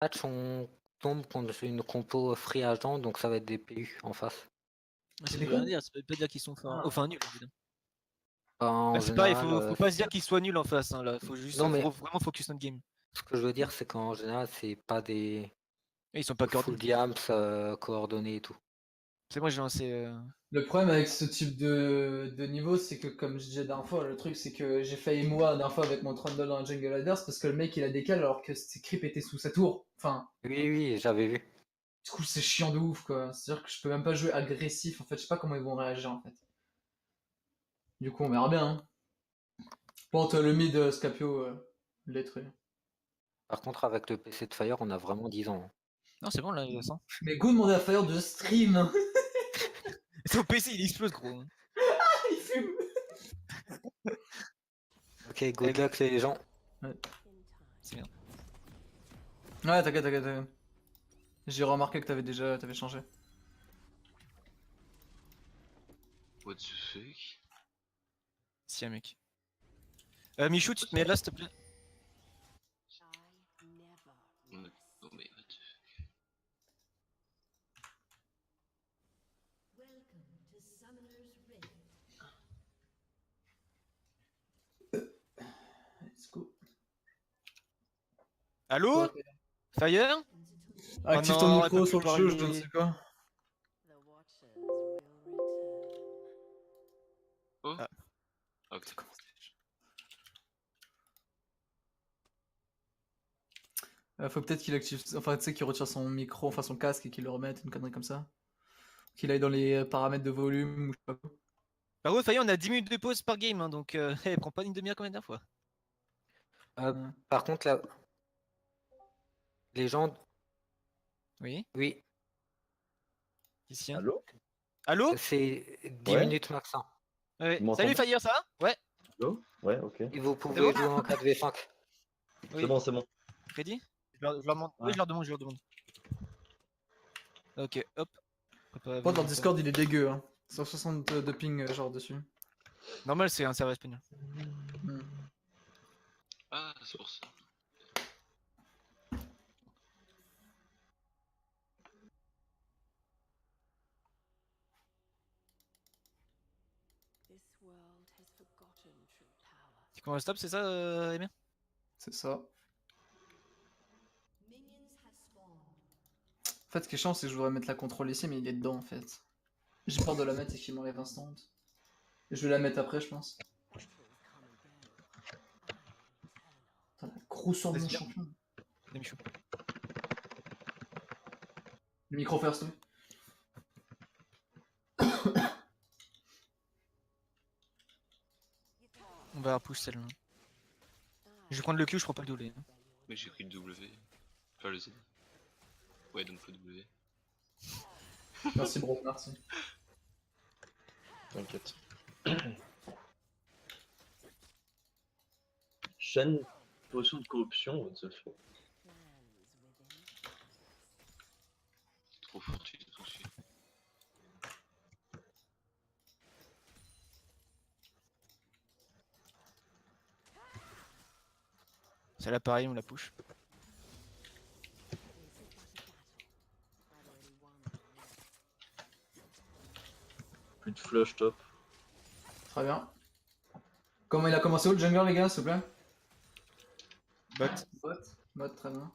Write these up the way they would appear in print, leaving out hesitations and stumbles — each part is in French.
match, on tombe contre une compo free agent, donc ça va être des PU en face. Ça C'est veut des rien cons. dire, ça veut pas dire qu'ils sont forts. Ah. Enfin, nuls, évidemment. En C'est pareil, général, faut pas se dire qu'ils soient nuls en face, hein, là. Faut juste non, mais vraiment focus notre game. ce que je veux dire, c'est qu'en général, c'est pas des Et ils sont pas full coordonnés. diams coordonnés et tout. C'est moi j'ai lancé. Le problème avec ce type de niveau, c'est que comme je disais la dernière fois, le truc c'est que j'ai failli mourir la dernière fois avec mon Trundle dans la jungle adverse parce que le mec il a décalé alors que ses creeps étaient sous sa tour. Enfin, Oui, oui, j'avais vu. du coup c'est chiant de ouf quoi. C'est-à-dire que je peux même pas jouer agressif en fait, je sais pas comment ils vont réagir en fait. Du coup on verra bien. Hein. Bon, le mid Scapio l'être. Par contre, avec le PC de Fire, on a vraiment 10 ans. Non, c'est bon là, il sent. Mais go demander à Fire de stream. Son PC il explose, gros. Il fume. Ok, good luck les gens. Ouais, C'est bien. ouais t'inquiète. J'ai remarqué que t'avais changé. What the fuck? Si, un mec. Michou, tu te mets là, s'il te plaît. Non mais what the fuck? Let's go. Allô? Fire? Active Oh ton non, micro elle sur peut le plus jeu, je parler. ne sais quoi. Oh? Ah. Ok. Faut peut-être qu'il active, enfin tu sais qu'il retire son micro, enfin son casque et qu'il le remette, une connerie comme ça. Qu'il aille dans les paramètres de volume ou je sais pas quoi. Par contre, Fire, on a 10 minutes de pause par game, hein, donc prends pas une demi-heure comme la dernière fois. Euh, Ouais. Par contre, là, les gens, Oui? oui, Ici, hein. Allô? Allô? c'est 10 Ouais. minutes max. Hein. Ouais. Vous m'entendez? Salut Fire, ça va? Ouais. Allô? Ouais, ok. Et vous C'est pouvez bon? jouer en 4v5. Oui. C'est bon, c'est bon. Ready? Je leur demande. Oui, Ouais. je leur demande. Ok, hop. Par contre, leur Discord il est dégueu, hein. 160 de ping genre dessus. Normal, c'est un serveur espagnol. Hmm. Ah, c'est pour ça. Tu commences stop, c'est ça, Emir? C'est ça. En fait, ce qui est chiant, c'est que je voudrais mettre la contrôle ici, mais il est dedans en fait. J'ai peur de la mettre et qu'il m'enlève instant. Et je vais la mettre après, je pense. Putain, la grosse sort de mon Vas-y, champion. Des Michou. Le micro first, oui. On va push celle-là. Je vais prendre le Q, je prends pas le doublé. Mais j'ai pris le W. Enfin le Z. Ouais, donc le W. Merci, bro, merci. T'inquiète. Chaîne potion de corruption, what the fuck. Trop fort, tu t'es touché. Celle-là, pareil, on la push. Plus de flush top. Très bien. Comment il a commencé où le jungle, les gars, s'il vous plaît? Bot. Bot, très bien.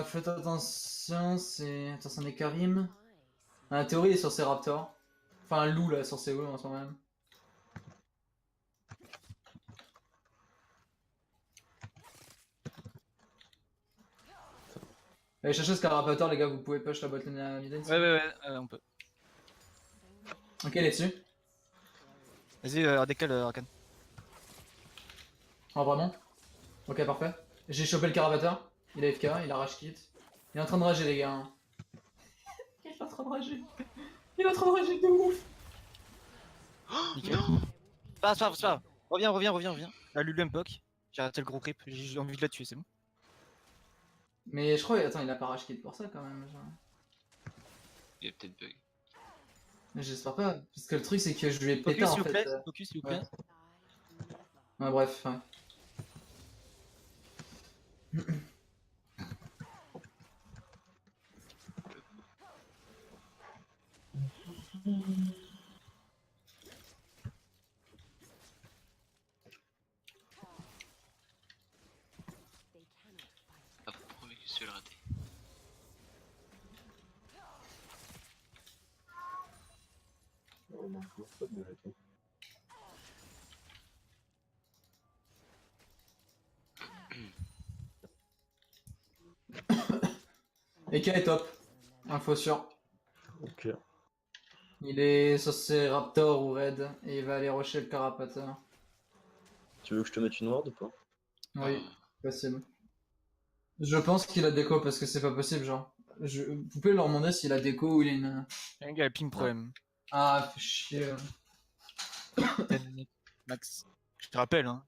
Faites attention, c'est. Attends, c'en est Karim. Ah, la théorie est sur ces raptors. Enfin, un loup là, sur ces loups en ce moment même. Allez chercher ce carapator, les gars, vous pouvez push la botlane à mid lane, Ouais, on peut. Ok, il est dessus. Vas-y, décale, Rakan. Ah, vraiment? Ok, parfait. J'ai chopé le carapator. Il est AFK, il a rage kit. Il est en train de rager, les gars. Il est en train de rager. Il est en train de rager de ouf. Nickel. C'est pas grave. Reviens. La Lulu Mpok. J'ai arrêté le gros creep, j'ai envie de la tuer, c'est bon. Mais je crois, attends, il a pas rage kit pour ça quand même. Genre. Il y a peut-être bug. Mais j'espère pas. Parce que le truc, c'est que je lui ai pété Focus, en s'il vous fait. plaît. Focus, s'il vous plaît. Ouais, bref, ouais. Ah, promis que je vais le rater. Oh, non, faut pas de rater. Eka est top. Info sûre. Ok. Il est censé Raptor ou Red et il va aller rusher le Carapateur. Tu veux que je te mette une ward ou pas? Oui, possible. Je pense qu'il a déco parce que c'est pas possible, genre. Vous pouvez leur demander s'il a déco ou il a une. Un gars, ping problème. Ah, fait chier. Max, je te rappelle, hein.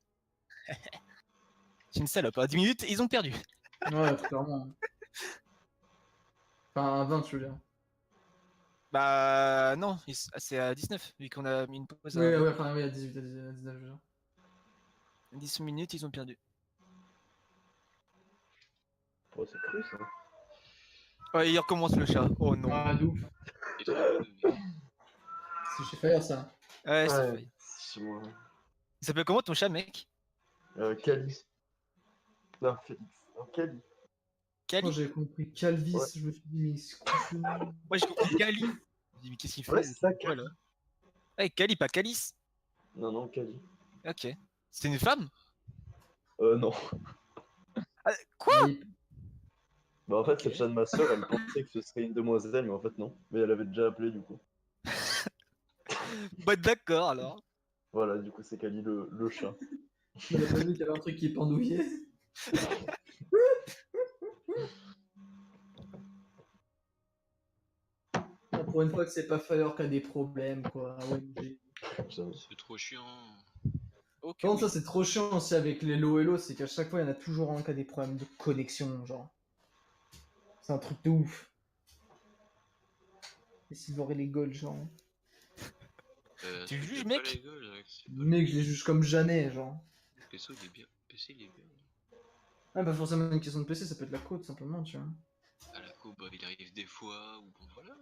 C'est une salope, à 10 minutes, ils ont perdu. Ouais, clairement. Enfin, à 20, je veux dire. Bah non, c'est à 19, vu qu'on a mis une pause Oui, à ouais, enfin, oui, à 18, à 19, je veux dire. 10 minutes, ils ont perdu. Oh, c'est cru ça. Ouais, il recommence le chat. Oh non. Ah, de ouf. Et trop cool, mais... C'est chez Fire, ça. Ouais, c'est Ouais, fait. c'est moi. Il s'appelle comment ton chat, mec? Cali. Non, Félix. Non, Cali. Cali? Oh, j'ai compris Calvis, Ouais. je me suis dit, mais c'est quoi ce nom? Moi j'ai compris Cali. Je me dis, mais qu'est-ce qu'il fait? Ouais, c'est ça, Quoi, Cali. là? Ouais, Cali, pas Calice. Non, non, Cali. Ok. C'est une femme? Non. Ah, quoi? Mais Bah, en fait, Ok. le chat de ma soeur, elle pensait que ce serait une demoiselle, mais en fait, non. Mais elle avait déjà appelé, du coup. Bah d'accord alors. Voilà, du coup, c'est Cali le chat. il a pas vu qu'il y avait un truc qui pendouillait. Ah, pour une fois que c'est pas Fire qui a des problèmes, quoi. Ah ouais, J'avoue. C'est trop chiant. Ok. Par contre, ça c'est trop chiant aussi avec les low hello, c'est qu'à chaque fois il y en a toujours un qui a des problèmes de connexion, genre. C'est un truc de ouf. Et s'ils auraient les goals, genre. Tu Fais juges, pas mec? la gueule, c'est pas Mec, je les juge comme jamais, genre. le PC, il est bien. PC, il est bien. Ah, pas forcément une question de PC, ça peut être la côte simplement, tu vois. À la coupe, bah, il arrive des fois, ou bon, voilà.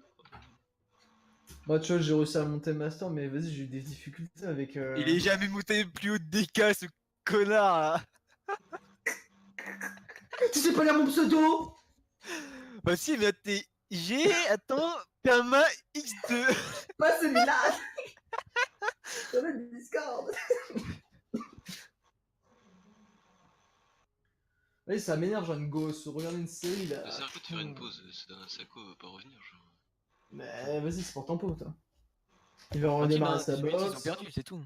Moi, tu vois, j'ai réussi à monter master, mais vas-y, j'ai eu des difficultés avec. Il est jamais monté plus haut de DK, ce connard là. Tu sais pas lire mon pseudo? Bah si, mais t'es G, attends, Perma X2. Pas celui-là. Sur le Discord. Oui, ça m'énerve, genre une gosse, regarder une série là. C'est un coup de faire une pause, Sako va pas revenir, genre. Mais vas-y, c'est pour ton pot, toi. Il va Tranquille, redémarrer hein, sa 18 minutes, ils ont box. perdu, c'est tout.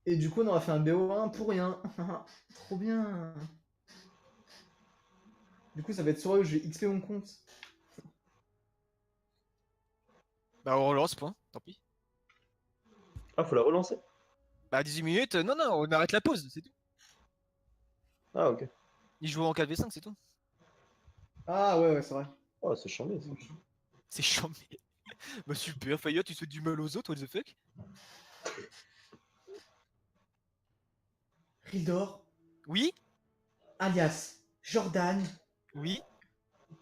Et du coup, on aura fait un BO1 pour rien. Trop bien. Du coup, ça va être soirée où je vais XP mon compte. Bah on relance, point, tant pis. Ah, faut la relancer? Bah 18 minutes, non, non, on arrête la pause, c'est tout. Ah, ok. Ils jouent en 4v5, c'est tout. Ah ouais, ouais, c'est vrai. Oh, c'est chambé, ça. C'est chambé. Bah super, Fayot, tu souhaites du mal aux autres, what the fuck? Rildor, Oui? alias Jordan, Oui?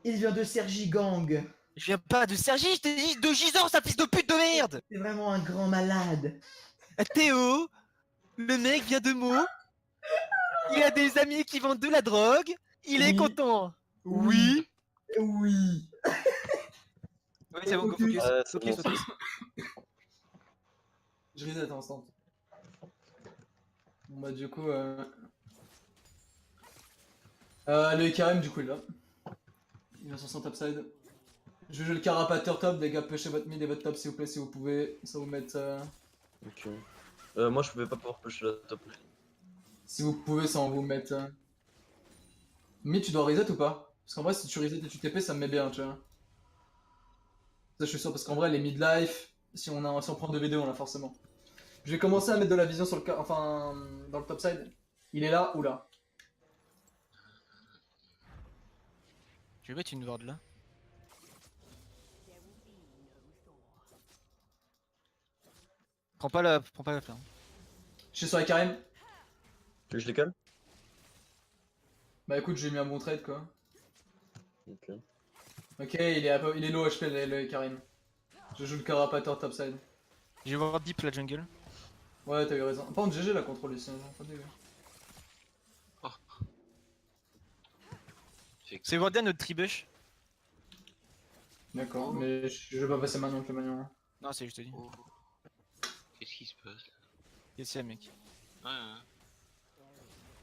il vient de Sergi Gang. Je viens pas de Sergi, je t'ai dit de Gisors, sa fils de pute de merde! C'est vraiment un grand malade. Théo, le mec vient de Meaux, il a des amis qui vendent de la drogue, il est Oui. content. Oui? Oui. Oui, c'est bon, go Focus. focus. Ouais, c'est Focus, bon, focus. Je reset un instant. Bon bah du coup, le Karim du coup il est là. Il va sur son topside. Je joue le carapateur top, les gars, pushez votre mid et votre top s'il vous plaît, si vous pouvez. Ça vous met. Ok. Moi, je pouvais pas pouvoir pusher la top. Si vous pouvez, ça va vous mettre. Mais tu dois reset ou pas? Parce qu'en vrai, si tu reset et tu TP, ça me met bien, tu vois. Ça, je suis sûr, parce qu'en vrai, les mid-life, si on prend 2v2, on l'a forcément. Je vais commencer à mettre de la vision sur le enfin, dans le topside. Il est là ou là? Je vais mettre une ward là. Prends pas la flamme. Je suis sur la Karim. Tu veux que je les cale? Bah écoute, j'ai mis un bon trade quoi. Ok. Ok, il est low HP le Karim. Je joue le carapateur topside. Je vais voir deep la jungle. Ouais, t'as eu raison. Par contre, GG la contrôle ici, hein, pas dégueu. C'est Warden notre tribush. D'accord, mais je vais pas passer maintenant que le manion. Non, c'est juste dit. Oh. Qu'est-ce qui se passe là? Qu'est-ce qu'il y a, mec? Ouais.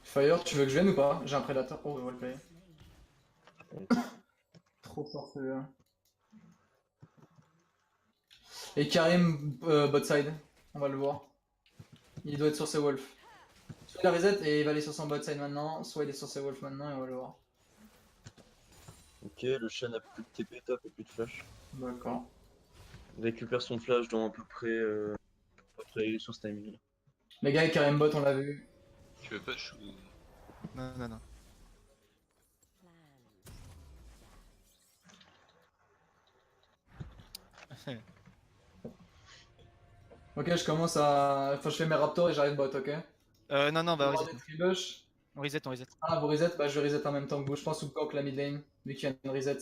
Fire, tu veux que je vienne ou pas? J'ai un prédateur. Oh, on va le payer. Trop fort celui-là. Et Karim bot side, on va le voir. Il doit être sur ses wolves. Soit il a reset et il va aller sur son bot side maintenant, soit il est sur ses wolves maintenant et on va le voir. Ok, le Shen a plus de TP top et plus de flash. D'accord. Il récupère son flash dans à peu près sur ce timing là. Les gars, Karim bot, on l'a vu. Tu veux push ou... Non. Ok, je commence à. Enfin, je fais mes raptors et j'arrive bot, ok? Non, bah On va reset. des tribush. On reset. Ah, vous reset? Bah, je vais reset en même temps que vous. Je pense ou coque la mid lane, vu qu'il y a une reset.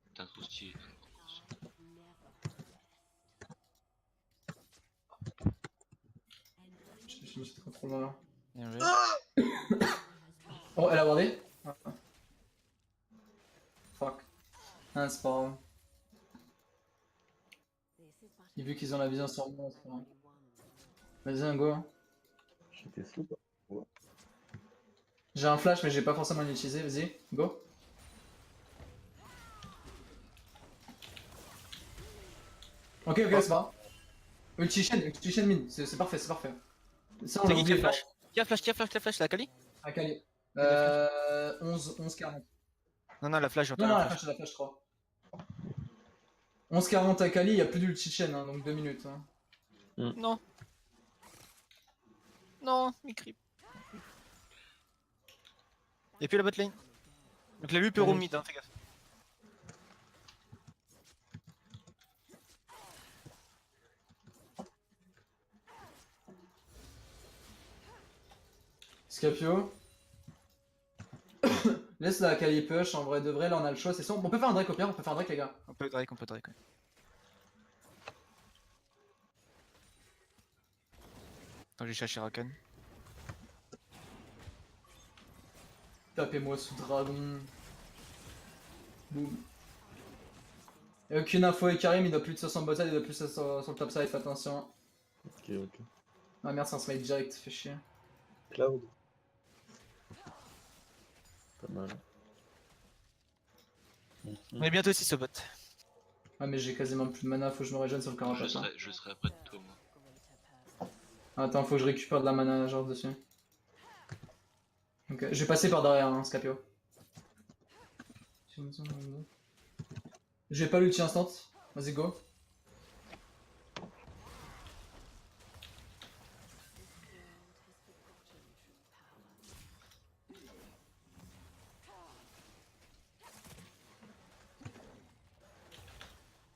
Putain, trop stylé. Je me suis contrôle dans là. Bien joué. Oh, elle a wardé? Ah. Fuck. Ah, c'est pas grave. Et vu qu'ils ont la vision sur moi, c'est pas grave. Vas-y, un go. J'étais slow pas. J'ai un flash, mais j'ai pas forcément l'utiliser. Vas-y, go. Ok, c'est pas grave. Ulti chain mid, c'est parfait, c'est parfait. Ça, on C'est l'a qui qui a oublié. flash? Qui a flash, la Kali? À Kali. 11-40. Non, la flash, j'entends Non, la la flash. flash, je crois. 11-40 à Kali, il y a plus d'ulti chain, hein, donc 2 minutes. Hein. Non. Non, il creep. Y'a plus la bot lane. Donc la lui peut roam mid, hein, fais gaffe. Scapio. Laisse la Kali push, en vrai de vrai, là on a le choix, c'est sûr. On peut faire un Drake au pire, on peut faire un Drake les gars. On peut Drake, ouais. Attends, j'ai cherché Rakan. Tapez-moi sous dragon. Boum. Et aucune info et Karim, il doit plus de 60 bot side, il doit plus sur le top side, fais attention. Ok. Ah merde, c'est un smite direct, fait chier. Cloud. Pas mal. On est bientôt 6 au bot. Ah mais j'ai quasiment plus de mana, faut que je me régène sur le carapace. Je serai après de toi, moi. Attends, faut que je récupère de la mana genre dessus. Ok, je vais passer par derrière, hein, Scapio. Je vais pas l'ulti instant. Vas-y, go.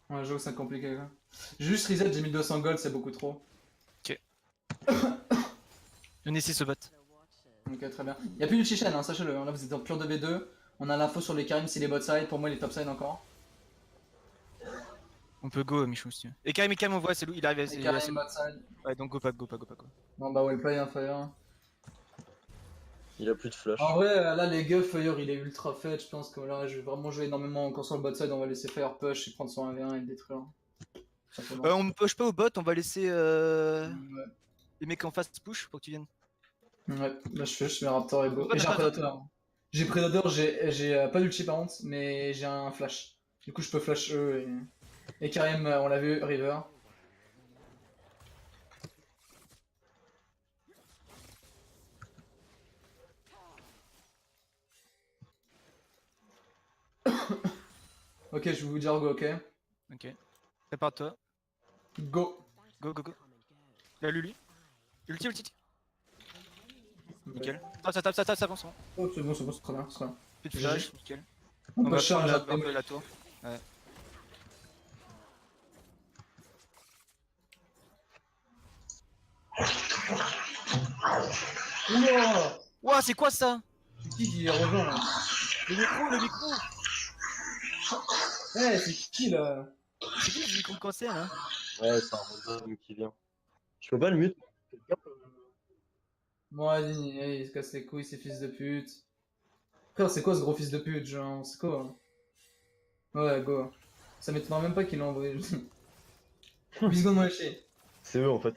Ouais, j'avoue que c'est compliqué quoi. J'ai juste reset, j'ai mis 200 gold, c'est beaucoup trop. On est 6 au bot. Ok, très bien. Y'a plus de Chichen, hein, sachez-le. Là, vous êtes en pure 2v2. On a l'info sur les Karim, si les bot side. Pour moi, il est top side encore. On peut go, Michou, si tu veux. Et Karim, on voit, c'est lui, il arrive à. Les Karim bot side. Ouais, donc go pas. Non, bah, well play, hein, Fire. Il a plus de flash. En vrai, là, les gars, Fire, il est ultra fait. Je pense que là, je vais vraiment jouer énormément encore sur le bot side. On va laisser Fire push et prendre son 1v1 et le détruire. On ne push pas au bot, on va laisser Ouais. les mecs en face push pour que tu viennes. Ouais, là, je mets Raptor et go. Ouais, Et j'ai un attends, Predator. J'ai Predator, j'ai pas d'ulti par contre, mais j'ai un flash. Du coup, je peux flash eux et Karim, on l'a vu, River. Ok, je vais vous dire go, ok. Ok. Prépare-toi. Go. Go. Là, Lulu. Ulti. Nickel. Ça tape, ça avance. Hein. Oh, c'est bon, c'est très bien, c'est très bien. Plus de flash, nickel. On On peut va charger prendre un un peu la tour. Ouais. Ouah. Ouah, c'est quoi ça? C'est qui rejoint là? Le micro. Eh, c'est qui là? C'est qui le micro cancer là? Ouais, c'est un random qui vient. Je peux pas le mute. Quelqu'un peut- Bon, vas-y, il se casse les couilles, ces fils de pute. Frère, c'est quoi ce gros fils de pute, genre? C'est quoi? Ouais, go. Ça m'étonnerait même pas qu'il l'ait envoyé. 8 secondes, moi, chier. C'est eux en fait.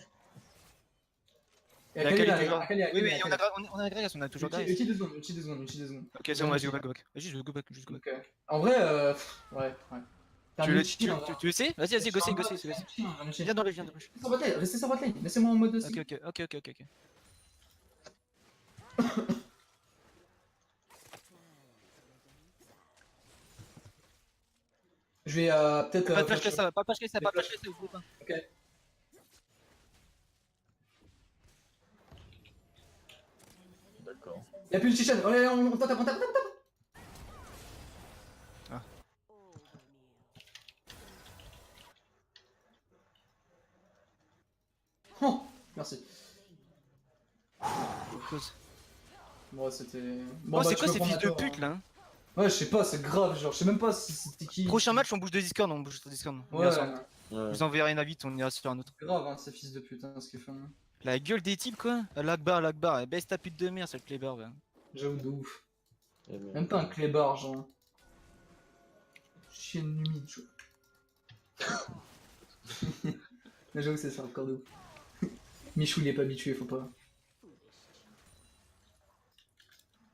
Et Il y a Akali, Akali là, toujours. Akali, Oui, oui, Akali. on a Gragas, on a toujours Gragas. Uti 2 secondes, Uti 2 secondes, Uti 2 secondes, Uti 2 secondes. Ok, c'est bon, vas-y, go back. Vas-y, je go back. Ok. En vrai, ouais. T'as Tu un le, ulti, tu, en vrai. tu le sais? Vas-y, go, Je go. suis en bas, Viens dans le, viens dans le. Restez sur votre lane, restez sur votre lane. Laissez-moi en mode aussi. Ok. Je vais peut-être. Pas de flash que ça, pas de flash que ça, Des pas de flash flashs. que ça, oublie pas. Ok. D'accord. Y'a plus de Chichen. Allez, on tape. Ah. Oh, merci. Close. Bon, c'était. Oh, c'est tu quoi peux ces prendre fils la de tour, pute hein. là? Ouais, je sais pas, c'est grave, genre, je sais même pas si c'était qui. Prochain match, on bouge de Discord, on bouge sur Discord. On Ouais, ira sur un- Ouais. Je vous enverrai une invite, on ira sur un autre. grave, hein, ces fils de pute, hein, ce qu'ils font. La gueule des types quoi? L'Akbar, baisse ta pute de merde, c'est le clébar. Ouais. J'avoue de ouf. Eh bien. Même pas un clébard, genre. Chienne humide, tu vois. Mais j'avoue, c'est ça, encore de ouf. Michou, il est pas habitué, faut pas.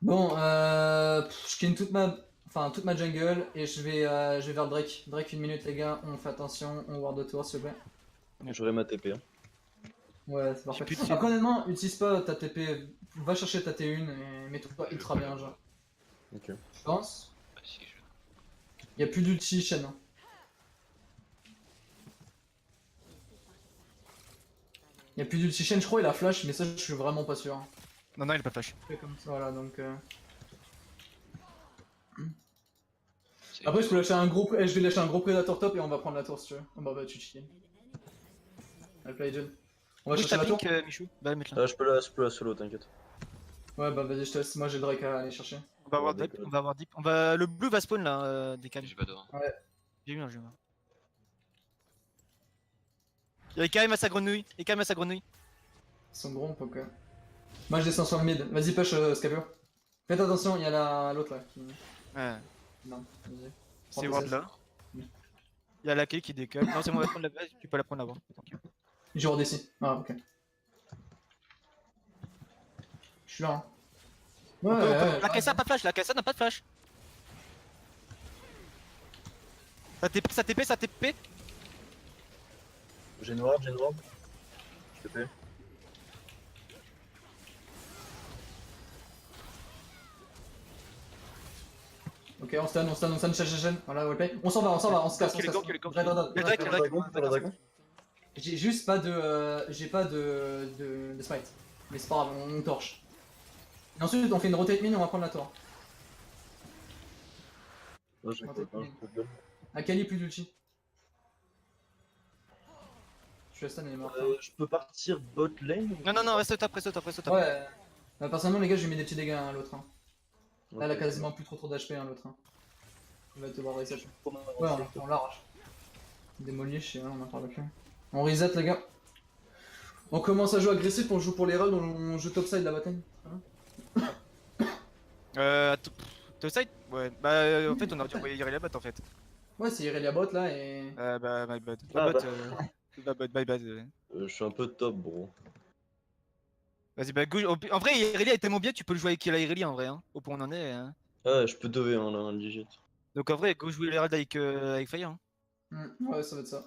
Bon, je clean toute ma jungle et je vais vers le Drake. Drake, 1 minute, les gars, on fait attention, on ward de tour, s'il vous plaît. J'aurai ma TP. Hein. Ouais, c'est parfait. plus de Après, honnêtement, utilise pas ta TP, va chercher ta T1 et mets-toi ultra bien, genre. Ok. Je pense. Bah si, je... Y'a plus d'ulti, Shen. Hein. Y'a plus d'ulti Shen, je crois, il a flash, mais ça, je suis vraiment pas sûr. Non, il a pas de flash. Fait comme ça, voilà, donc. c'est- Après, je peux lâcher un gros. Je vais lâcher un gros prédateur top et on va prendre la tour si tu veux. Oh, bah, tu chill. Allez, play Jen. On va Bouge chercher ta la tour. pink, Michou. Va mettre là. Ah, je peux la solo, t'inquiète. Ouais, bah, vas-y, je te laisse. Moi, j'ai le Drake à aller chercher. On va avoir deep, Le blue va spawn là, des calmes. J'ai pas d'or. J'ai vu, j'ai vu. Il y a Karim à sa grenouille, Ils sont gros, ok. Moi, je descends sur le mid. Vas-y, push Scapio. Faites attention, il y a l'autre là. Ouais, Non, vas-y. c'est Prends ward tes là. Mm. Il y a la clé qui décolle. Non, c'est bon, on va prendre la base, tu peux la prendre avant. Tranquille. Je ward ici. Ah, ok. Je suis là. Hein. Ouais. La Kessa pas de flash, la Kessa n'a pas de flash. Ça TP. J'ai noir. Je TP. Ok, on stun, chaîne. Voilà, wallplay. On s'en va, on se casse. Ok, les gants, les gants. Red, Le Drake, T'as la dragon. J'ai juste pas de. J'ai pas de smite. Mais c'est pas grave, on torche. Et ensuite, on fait une rotate mine et on va prendre la tour. Ouais, j'ai Rotate pas. mine. Akali plus d'ulti. Je suis à stun, il est mort. Je peux partir bot lane. Non, reste au top. Ouais. Personnellement, les gars, je lui mets des petits dégâts à l'autre. Hein. Là, elle a Ok. quasiment plus trop d'HP, hein, l'autre. Hein. Il va te voir reset. Pour Ouais, on l'arrache. Démolish, et on en parle plus. On reset, les gars. On commence à jouer agressif, on joue pour les runs, on joue topside la bataille. Topside? Ouais, bah en fait on aurait dû envoyer Irelia bot en fait. Ouais, c'est Irelia bot là et. Bah my bad. Ah, My bad. Je suis un peu top, bro. Vas-y, bah gauche. En vrai, Irelia est tellement bien, tu peux le jouer avec la Irelia en vrai, hein. Au point où on en est. Hein. Ah, je peux 2v1 là, un legit. Donc en vrai, go jouer l'Herald avec Fire. Hein. Ouais, ça va être ça.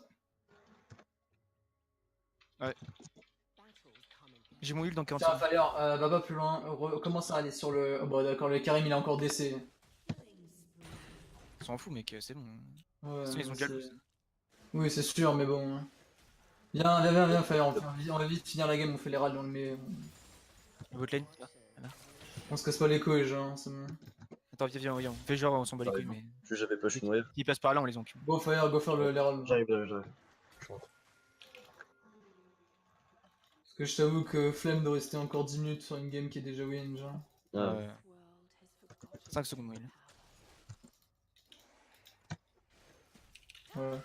J'ai mon ult dans 40 Tiens, secondes. Fire, va pas plus loin, commence à aller sur le. Oh, bah d'accord, le Karim il a encore DC. On s'en fout, mec, c'est bon. Ouais, Ils ont déjà le boost. Oui, c'est sûr, mais bon. Viens, Fire, on va vite finir la game, on fait les rallyes, on le met. Votre lane. On se casse pas les couilles, genre, c'est bon. Attends, viens. On fait genre, on s'en bat les couilles, mais. J'avais pas chinois. S'ils passent par là, on les encule. Go Fire, go faire les rallyes. J'arrive. Parce que je t'avoue que flemme de rester encore 10 minutes sur une game qui est déjà win, genre. Ah. 5 secondes, Will. Ouais.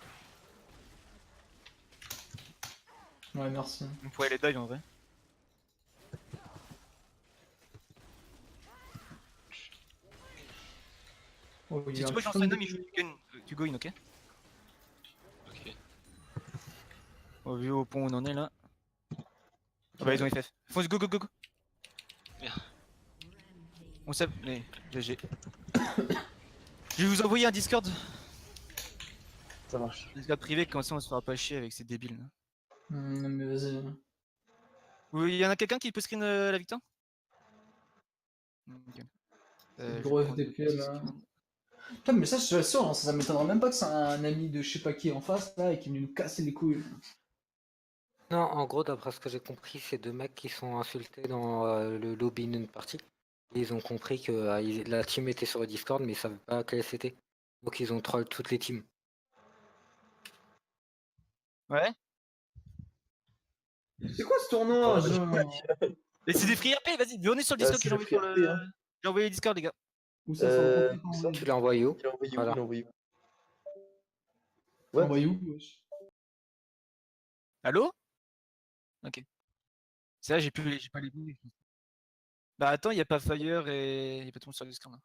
Ouais, merci. On pourrait les die en vrai. Oh, il Si y a tu un vois que j'en putain sais un de- homme, tu go in, ok? Ok. Au vu au point où on en est là. Ah bah ils ont FF. Fonce, go go go go. Merde. On sait, mais GG. Je vais vous envoyer un Discord. Ça marche. Discord privé, comme ça on se fera pas chier avec ces débiles là. Mais vas-y. Oui, y en a quelqu'un qui peut screen la victoire? Ok. Le Je gros vais prendre FDP le là. Discord. Putain, mais ça, je suis sûr, hein, ça m'étonnerait même pas que c'est un ami de je sais pas qui en face là et qui est venu nous casser les couilles. Non, en gros, d'après ce que j'ai compris, c'est deux mecs qui sont insultés dans le lobby d'une partie. Et ils ont compris que la team était sur le Discord, mais ils savaient pas quelle c'était. Donc ils ont troll toutes les teams. Ouais. C'est quoi ce tournoi Ah, genre Et c'est des free RP, vas-y, venez sur le Discord c'est que j'ai le envoyé sur free le. RP, hein. J'ai envoyé le Discord, les gars. Où ça, sur le compte Où ça Tu l'as envoyé où? Il a envoyé où Voilà. Il a envoyé où T'as What envoyé où wesh Allô? Ok. C'est là, j'ai pas les boules. Bah attends, y a pas Fire et y a pas tout le monde sur le Discord là.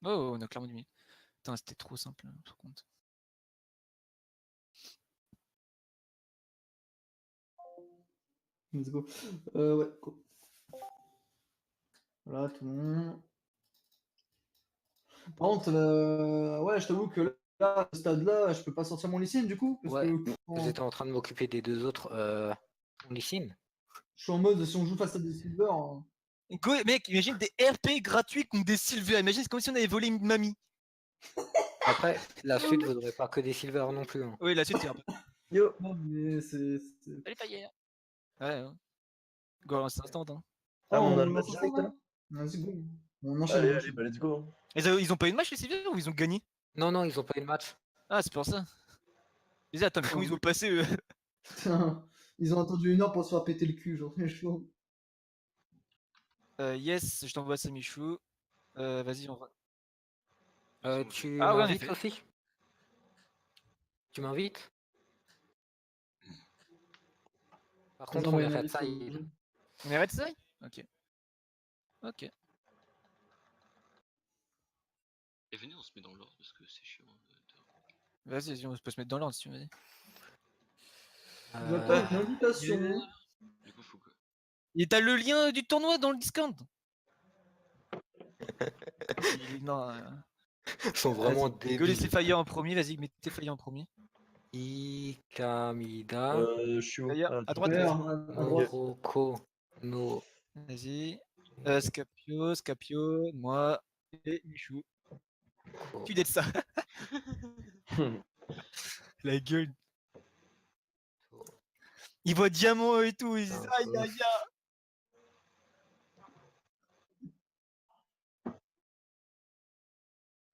Oh, on a clairement du milieu. Putain, c'était trop simple, hein, par contre. Let's go. Ouais, go. Voilà, tout le monde. Par contre, ouais, je t'avoue que là, à ce stade-là, je peux pas sortir mon lycine du coup, parce Ouais, que j'étais en train de m'occuper des deux autres. On listen. je suis en mode si on joue face à des silver. Go, mec, imagine des RP gratuits contre des Silver. Imagine, c'est comme si on avait volé une mamie. Après, la suite vaudrait pas que des silver non plus. Hein. Oui, la suite, c'est un peu. Yo Non, mais c'est. Salut, Fire. Ouais, ouais. Go, c'est instant, hein. Ah, Ah, mais on a le lance match direct là. Vas-y, go. On enchaîne. Allez, on allez, enchaîne. bah let's go. Hein. Ils ont pas eu de match, les Silver, ou ils ont gagné? Non, non, ils ont pas eu de match. Ah, c'est pour ça. Je disais, attends, mais comment ils ont passé eux? Putain, ils ont attendu 1 heure pour se faire péter le cul, genre, c'est chaud. Yes, je t'envoie ça, Michou. Vas-y, on va. Tu Ah ouais, en m'invites effet. aussi? Tu m'invites? Par Ils contre, ont on envoyé est un red invite sur le side. jeu. On est red side? Ok. Ok. Et venez, on se met dans l'ordre parce que c'est chiant. Vas-y, on peut se mettre dans l'ordre si tu veux. J'attends une invitation. Du coup, faut que. Et t'as le lien du tournoi dans le Discord. Non, Ils sont vraiment go débiles. laisser Fire en premier, vas-y, mettez Fire en premier. Ikamida, Je suis où Fire, Ah, à droite, Ouais, vas-y. à droite. Morocco, no. Vas-y. Scapio, moi et Michou. Tu d'être ça. La gueule. Ils voient diamant et tout, ils disent aïe aïe aïe.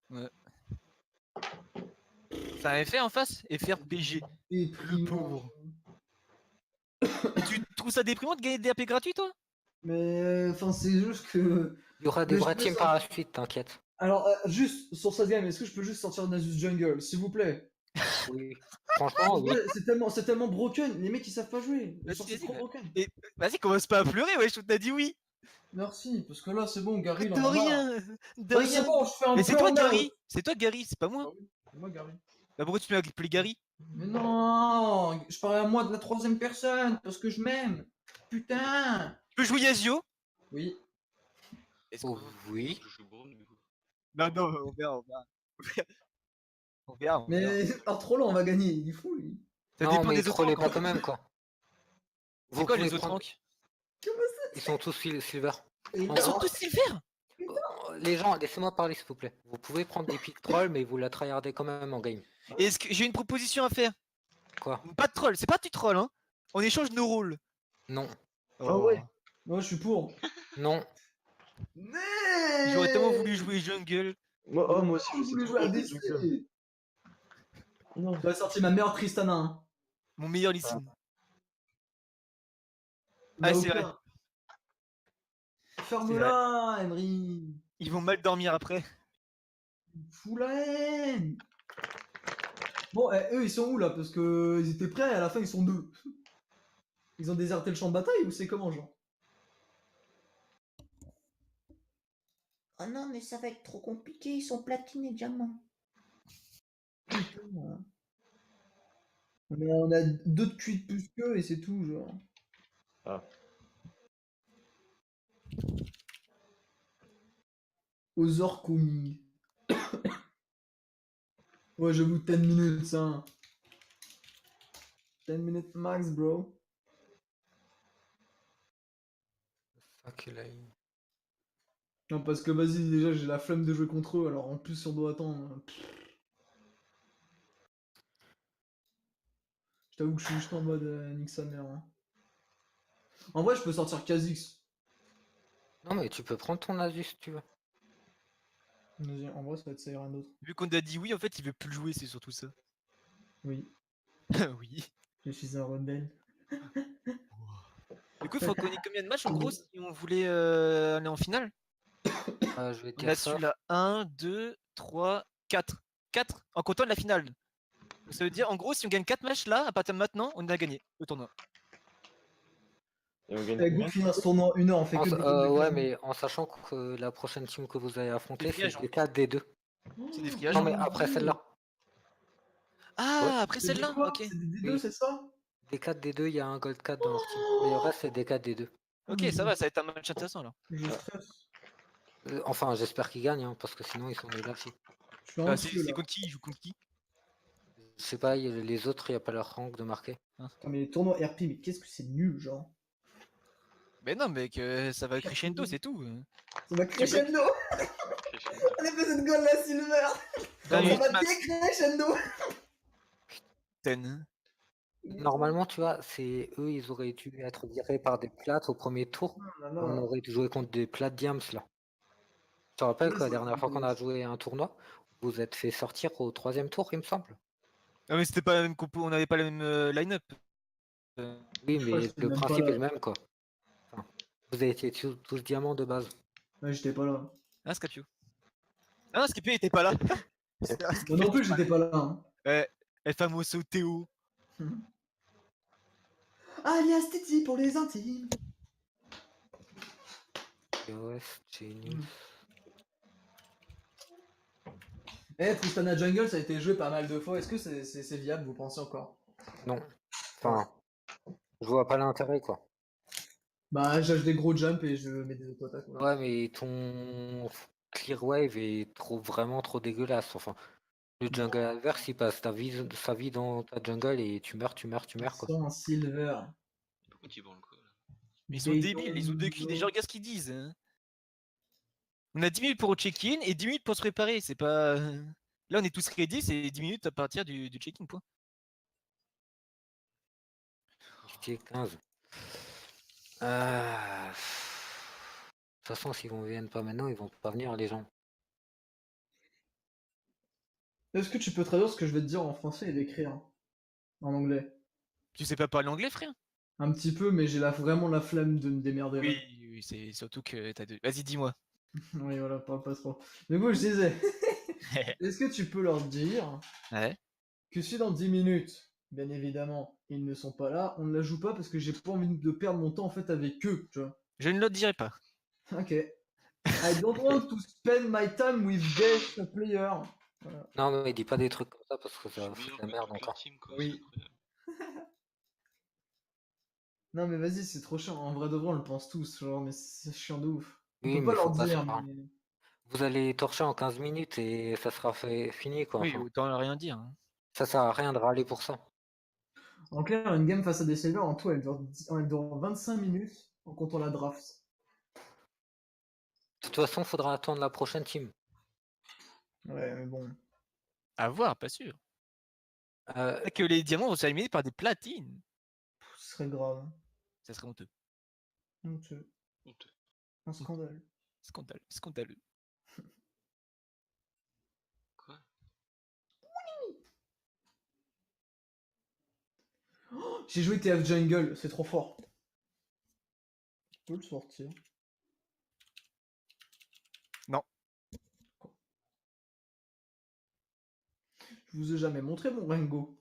Ouais. Ça avait fait en face FRPG. Le pauvre. Et tu trouves ça déprimant de gagner des AP gratuits, toi? Mais enfin, c'est juste que. Il y aura des Mais je vrais peux teams ça. par la suite, t'inquiète. Alors, juste sur cette game, est-ce que je peux juste sortir Nasus Jungle, s'il vous plaît? Oui. Franchement, oui. Ouais, c'est tellement broken, les mecs ils savent pas jouer. Vas-y, Genre, c'est vas-y, trop bah. broken. Et vas-y, commence pas à pleurer, ouais, je t'ai dit oui. Merci, parce que là c'est bon, Gary il De en a marre. rien, de Ouais, c'est rien. bon, je fais un Mais c'est toi, burn-out. Gary. C'est toi, Gary, c'est pas moi. Ah oui, c'est moi, Gary. Bah pourquoi tu m'appelles Gary? Mais non, je parlais à moi de la troisième personne, parce que je m'aime. Putain. Tu peux jouer Yazio? Oui. Oh, oui. Faut que je joue Braum du coup. Non, non, on verra, on verra. On verra, on verra. Mais par trop long, on va gagner, il est fou lui. Ça Non, dépend mais des autres trollez ranks, pas en quand fait. même, quoi. C'est quoi les pouvez autres prendre- ranks? Ils sont tous silver. Et Ils Ils sont non. tous silver? Les gens, laissez-moi parler s'il vous plaît. Vous pouvez prendre des pick trolls, mais vous la tryhardez quand même en game. Est-ce que j'ai une proposition à faire? Quoi? Pas de troll, c'est pas du troll, hein. On échange nos rôles. Non. Ah ouais. Moi je suis pour. Non. Mais J'aurais tellement voulu jouer jungle. Moi aussi, je sais voulais trop jouer à jouer DC. jungle. Non. J'avais sorti ma meilleure Tristana. Hein. Mon meilleur Lee On a Ah, c'est aucun. vrai. Ferme-la, Emery. Ils vont mal dormir après. Fous la haine. Bon, eux, ils sont où là? Parce que ils étaient prêts et à la fin, ils sont deux. Ils ont déserté le champ de bataille ou c'est comment, genre? Oh non, mais ça va être trop compliqué, ils sont platine et diamant. Putain, hein. On a deux de cuits de plus qu'eux et c'est tout, genre. Ah. Aux Orcoming. Ouais, j'avoue, 10 minutes, ça. 10 minutes max, bro. C'est ça qu'il a eu. Non, parce que vas-y, déjà, j'ai la flemme de jouer contre eux, alors en plus, si on doit attendre. Je t'avoue que je suis juste en mode nique sa mère. Hein. En vrai, je peux sortir Kha'Zix. Non, mais tu peux prendre ton Asus si tu veux. Vas-y, en vrai, ça va être ça et rien d'autre. Vu qu'on a dit oui, en fait, il veut plus jouer, c'est surtout ça. Oui, Oui. je suis un rebelle. Du coup, il faut qu'on ait combien de matchs en gros si on voulait aller en finale? Je vais te On dire a ça. celui-là 1, 2, 3, 4. 4 en comptant de la finale. Donc, ça veut dire, en gros, si on gagne 4 matchs là, à partir de maintenant, on a gagné le tournoi. Et on gagne Eh, go combien? finir ce tournoi en 1 heure, on fait que des games de Ouais, classement. mais en sachant que la prochaine team que vous allez affronter, c'est friages, en des 4 des 2. C'est des Oh, friages. Non, mais après celle-là. Ouais. Ah, après c'est des celle-là, quoi? ok. C'est des D2, Oui. c'est ça? Des 4 des 2, il y a un Gold 4 dans leur team. Mais le reste, c'est des 4 des 2. Ok, ça va, ça va être un match intéressant alors. Je stresse. Enfin, j'espère qu'ils gagnent, hein, parce que sinon, ils sont nuls là-dessus. Je suis Bah, anxieux c'est là. contre qui? Il joue contre qui? Je sais pas, les autres, il n'y a pas leur rank de marquer. Putain, mais les tournois RP, mais qu'est-ce que c'est nul, genre. Mais non, mec, ça va crescendo, c'est tout. Ça va crescendo! On est passé de gold à silver! Putain, Ça il va max décrescendo! 10. Normalement, tu vois, c'est eux, ils auraient dû être virés par des plates au premier tour. Oh là On là. aurait dû jouer contre des plates Diams là. Je te rappelle que la Vas-y, dernière fois qu'on a joué un tournoi, vous êtes fait sortir au 3e tour, il me semble. Ah, mais c'était pas la même compo, on n'avait pas la même line-up. Oui, Je crois que mais j'étais le même pas principe est là. le même, quoi. Enfin, vous avez été tous diamants de base. Ouais, j'étais pas là. Ah, Scapio. Ah non, Scapio était pas là. Moi non plus, j'étais pas là. Hein. Ouais, El Famoso Théo. Alias Titi pour les intimes. EOS, Genius. Eh, Tristana Jungle, ça a été joué pas mal de fois. Est-ce que c'est viable, vous pensez encore? Non. Enfin, je vois pas l'intérêt, quoi. Bah, j'achète des gros jumps et je mets des auto-attaques. Voilà. Ouais, mais ton clear wave est vraiment trop dégueulasse. Enfin, le jungle adverse, il passe sa vie dans ta jungle et tu meurs, quoi. Sans un silver. Pourquoi tu vends le quoi là? Mais ils sont débiles, ils ont deux kills. Déjà, regarde ce qu'ils disent. Hein. On a 10 minutes pour check-in et 10 minutes pour se préparer. C'est pas. Là, on est tous ready, c'est 10 minutes à partir du check-in, point. Qui 15. De toute façon, s'ils viennent pas maintenant, ils vont pas venir, les gens. Est-ce que tu peux traduire ce que je vais te dire en français et l'écrire en anglais? Tu sais pas parler anglais, frère? Un petit peu, mais j'ai vraiment la flemme de me démerder là. Oui, c'est surtout que t'as deux. Vas-y, dis-moi. Oui, voilà, pas trop. Du coup, je disais, est-ce que tu peux leur dire Ouais. que si dans 10 minutes, bien évidemment, ils ne sont pas là, on ne la joue pas parce que j'ai pas envie de perdre mon temps en fait avec eux, tu vois. Je ne le dirai pas. Ok. I don't want to spend my time with guest player. Voilà. Non, mais dis pas des trucs comme ça parce que Je suis ça fout meilleur la que merde toute leur encore. team quoi, Oui. c'est incroyable. Non mais vas-y, c'est trop chiant. En vrai de vrai, on le pense tous, genre, mais c'est chiant de ouf. On Oui, peut pas mais leur faut pas se dire, croire. mais... Vous allez torcher en 15 minutes et ça sera fini, quoi. Oui, Enfin, autant rien dire. Hein. ça sert à rien de râler pour ça. En clair, une game face à des silvers, en tout, elle dure 25 minutes en comptant la draft. De toute façon, faudra attendre la prochaine team. Ouais, mais bon. À voir, pas sûr. Euh, Que les diamants vont s'éliminer par des platines. Ce serait grave. Ça serait honteux. Honteux. Honteux. Un scandale. Scandale, scandaleux. Quoi? Oh, j'ai joué TF Jungle, c'est trop fort. Je peux le sortir. Non. Je vous ai jamais montré mon Rengo.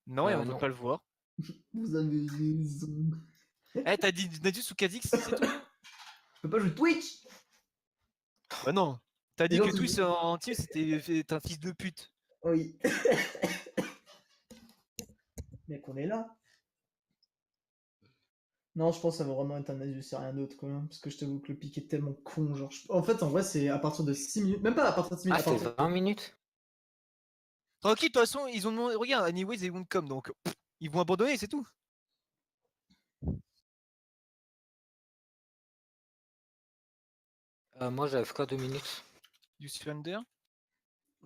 Non, et on peut non. pas le voir. Vous avez raison. Eh, t'as dit sous Kha'Zix, c'est tout? Je peux pas jouer Twitch. Bah non. T'as dit non, que c'est- Twitch en team, c'était un fils de pute. Oui. Mec, on est là. Non, je pense que ça va vraiment être un Asus, c'est rien d'autre quand même. Parce que je t'avoue que le pic est tellement con. Genre, en fait, en vrai, c'est à partir de 6 minutes. Même pas à partir de 6 minutes. Ah, à c'est partir- 20 minutes? Tranquille, de toute façon, ils ont demandé. Regarde, anyways, they won't come, donc ils vont abandonner, c'est tout. Moi, j'avais quoi 2 minutes? You surrender?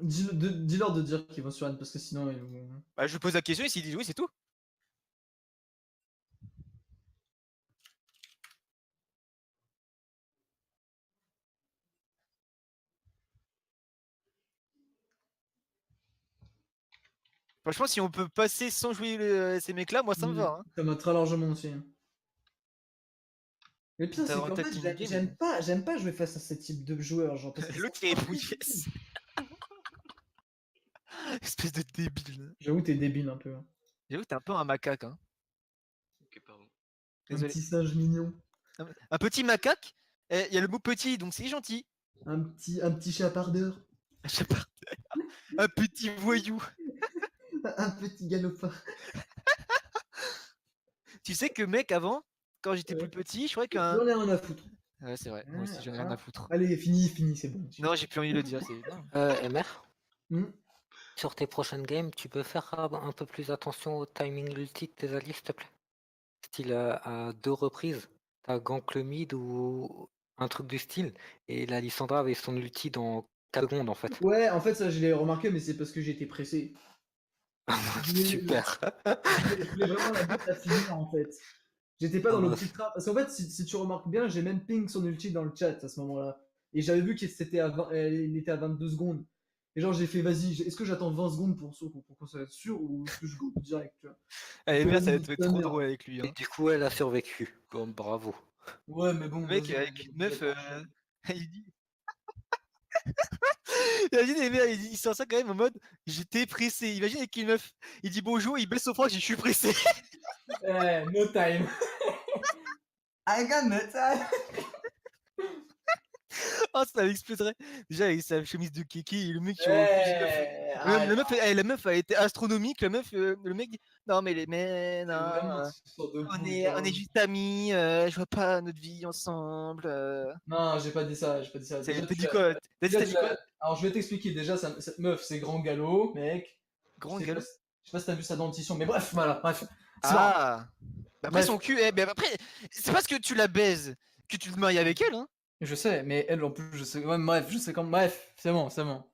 Dis-leur de dire qu'ils vont sur N parce que sinon ils vont. Bah, je pose la question et s'ils disent oui, c'est tout. Franchement, si on peut passer sans jouer ces mecs-là, moi ça me va. Hein. Ça m'a très largement aussi. Mais le pire, T'as c'est en qu'en tête fait, une game, j'aime pas jouer face à ce type de joueurs. Genre, parce que L'autre c'est il est pas fouillé. possible. Espèce de débile. J'avoue, t'es débile un peu. J'avoue, t'es un peu un macaque. Hein. Ok, pardon. Un Désolé. petit singe mignon. Un petit macaque. Il y a le mot petit, donc c'est gentil. Un petit chapardeur. Je sais pas. Un petit voyou. Un petit galopin. Tu sais que mec, avant, quand j'étais plus petit, je croyais qu'un. J'en ai rien à foutre. Ouais, c'est vrai. Moi aussi, j'en ai rien à foutre. Allez, fini, c'est bon. Non, j'ai plus envie de le dire. Non. MR, Hmm. sur tes prochaines games, tu peux faire un peu plus attention au timing ulti de tes alliés, s'il te plaît? Style à 2 reprises, t'as gank le mid ou un truc du style, et la Lissandra avait son ulti dans 4 secondes en fait. Ouais, en fait, ça, je l'ai remarqué, mais c'est parce que j'étais pressé. Super. Je voulais vraiment la bête à finir, en fait. J'étais pas dans Ah, l'optique trap. Parce qu'en fait, si tu remarques bien, j'ai même ping son ulti dans le chat à ce moment-là. Et j'avais vu qu'il était il était à 22 secondes. Et genre, j'ai fait, vas-y, est-ce que j'attends 20 secondes pour qu'on soit sûr ou est-ce que je go direct, tu vois? Allez, merde, ça va Vas-y, être ta trop mère. drôle avec lui. Et Hein. du coup, elle a survécu. Bon, bravo. Ouais, mais bon. Le mec, vas-y, avec une meuf, vas-y. il dit. Imagine, il sort ça quand même en mode j'étais pressé. Imagine avec une meuf, il dit bonjour, il baisse son froid, il dit je suis pressé. Eh, no time. I got no time. Oh, ça m'exploserait. Déjà, avec sa chemise de kiki, le mec qui Eh, la meuf a été astronomique. Le mec dit non, mais non, Vraiment, tu sors de on bout, est genre. juste amis, je vois pas notre vie ensemble. Non, j'ai pas dit ça, j'ai pas dit ça. T'as Déjà, dit tu l'as- quoi? T'as déjà, dit tu quoi? l'as- Alors, je vais t'expliquer. Déjà, cette meuf, c'est grand galop, mec. Grand Je sais galop. pas si- Je sais pas si t'as vu sa dentition, mais bref, voilà, bref. C'est marrant. Ah. Bah après Bref. son cul, mais après, c'est parce que tu la baises que tu te maries avec elle, hein. Je sais, mais elle en plus, je sais. Ouais, bref, je sais quand. Bref, c'est bon, c'est bon.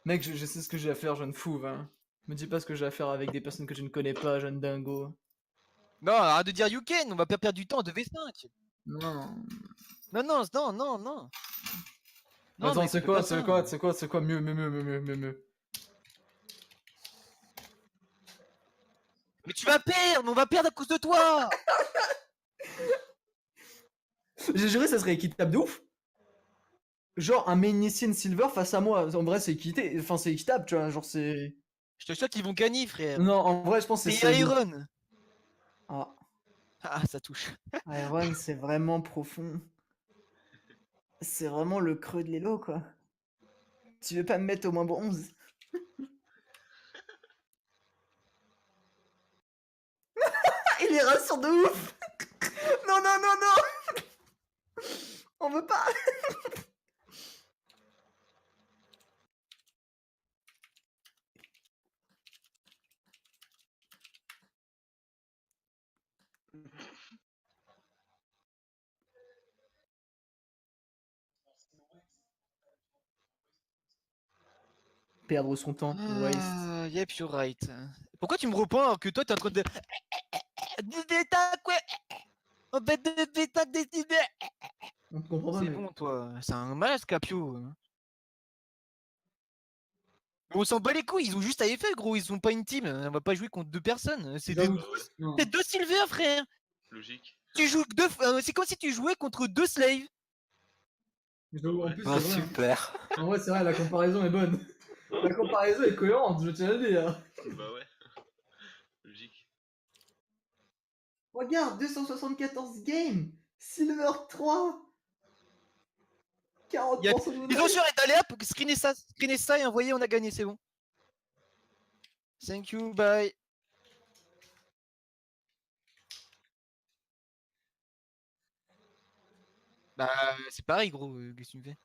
Mec, je sais ce que j'ai à faire, jeune fou, hein. Me dis pas ce que j'ai à faire avec des personnes que je ne connais pas, jeune dingo. Non, arrête de dire you can, on va pas perdre du temps, 2v5. Non. Non. Attends, mec, c'est on fait quoi, pas c'est ça. quoi, c'est quoi, c'est quoi, mieux. Mais tu vas perdre, on va perdre à cause de toi. J'ai juré, ça serait équitable de ouf. Genre un Magnesian Silver face à moi. En vrai, c'est enfin, c'est équitable, tu vois. Genre, c'est. Je te souhaite qu'ils vont gagner, frère. Non, en vrai, je pense que C'est c'est. Iron. Ah, Ah, ça touche. Iron, c'est vraiment profond. C'est vraiment le creux de l'élo, quoi. Tu veux pas me mettre au moins bronze? Il est rassure de ouf. Non. On veut pas. Perdre son temps, waste. Yep, you're right. Pourquoi tu me reprends alors que toi t'es en train de. On fait On te comprend pas, C'est mais. bon, toi. C'est un malade, Capio. On s'en bat les couilles, ils ont juste AFK, gros. Ils sont pas une team. On va pas jouer contre 2 personnes. C'est J'avoue. deux... 2 silver, frère. Logique. Tu joues c'est comme si tu jouais contre 2 slaves. En plus, Ah, c'est vrai. super. En vrai, c'est vrai, la comparaison est bonne. La comparaison est cohérente, je tiens à le dire. Bah ouais. Logique. Regarde, 274 games, Silver 3, 40% de Ils ont sur allez hop, screenez ça et envoyez, on a gagné, c'est bon. Thank you, bye. Bah, c'est pareil, gros, qu'est-ce que tu me fais?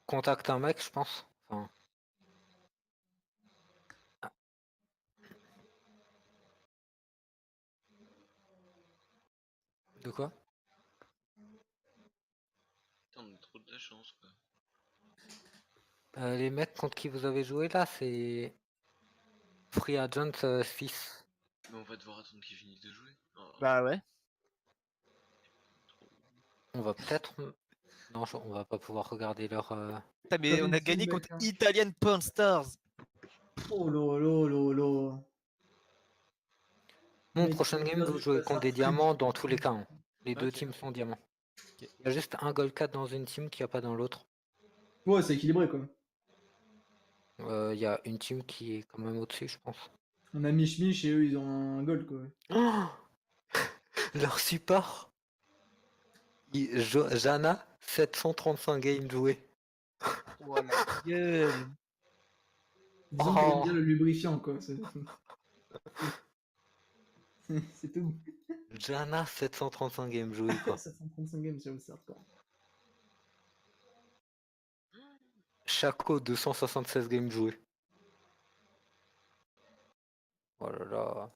Contacte un mec, je pense. Enfin, de quoi? Putain, on a trop de la chance, quoi. Les mecs contre qui vous avez joué là, c'est Free Agent 6. Mais on va devoir attendre qu'ils finissent de jouer. Oh, Bah ouais. trop. On va peut-être. Non, on va pas pouvoir regarder leur. Putain, mais on a T'as gagné mec, contre hein. Italian Porn Stars. Oh lolo lolo. Mon Mec, prochain il a game, vous perdu jouez face à contre des Fred. diamants dans tous les cas. Hein. Les deux Ok. teams sont diamants. Ok. Il y a juste un gold 4 dans une team qu'il n'y a pas dans l'autre. Ouais, c'est équilibré quoi. Il y a une team qui est quand même au-dessus, je pense. On a Mich et eux ils ont un gold quoi. Oh leur support Jana, 735 games joués. Oh la gueule. Disons qu'elle aime Oh bien le lubrifiant quoi. C'est tout. Jana, 735 games joués quoi. 735 games sur le hardcore. Chaco, 276 games joués. Oh là là.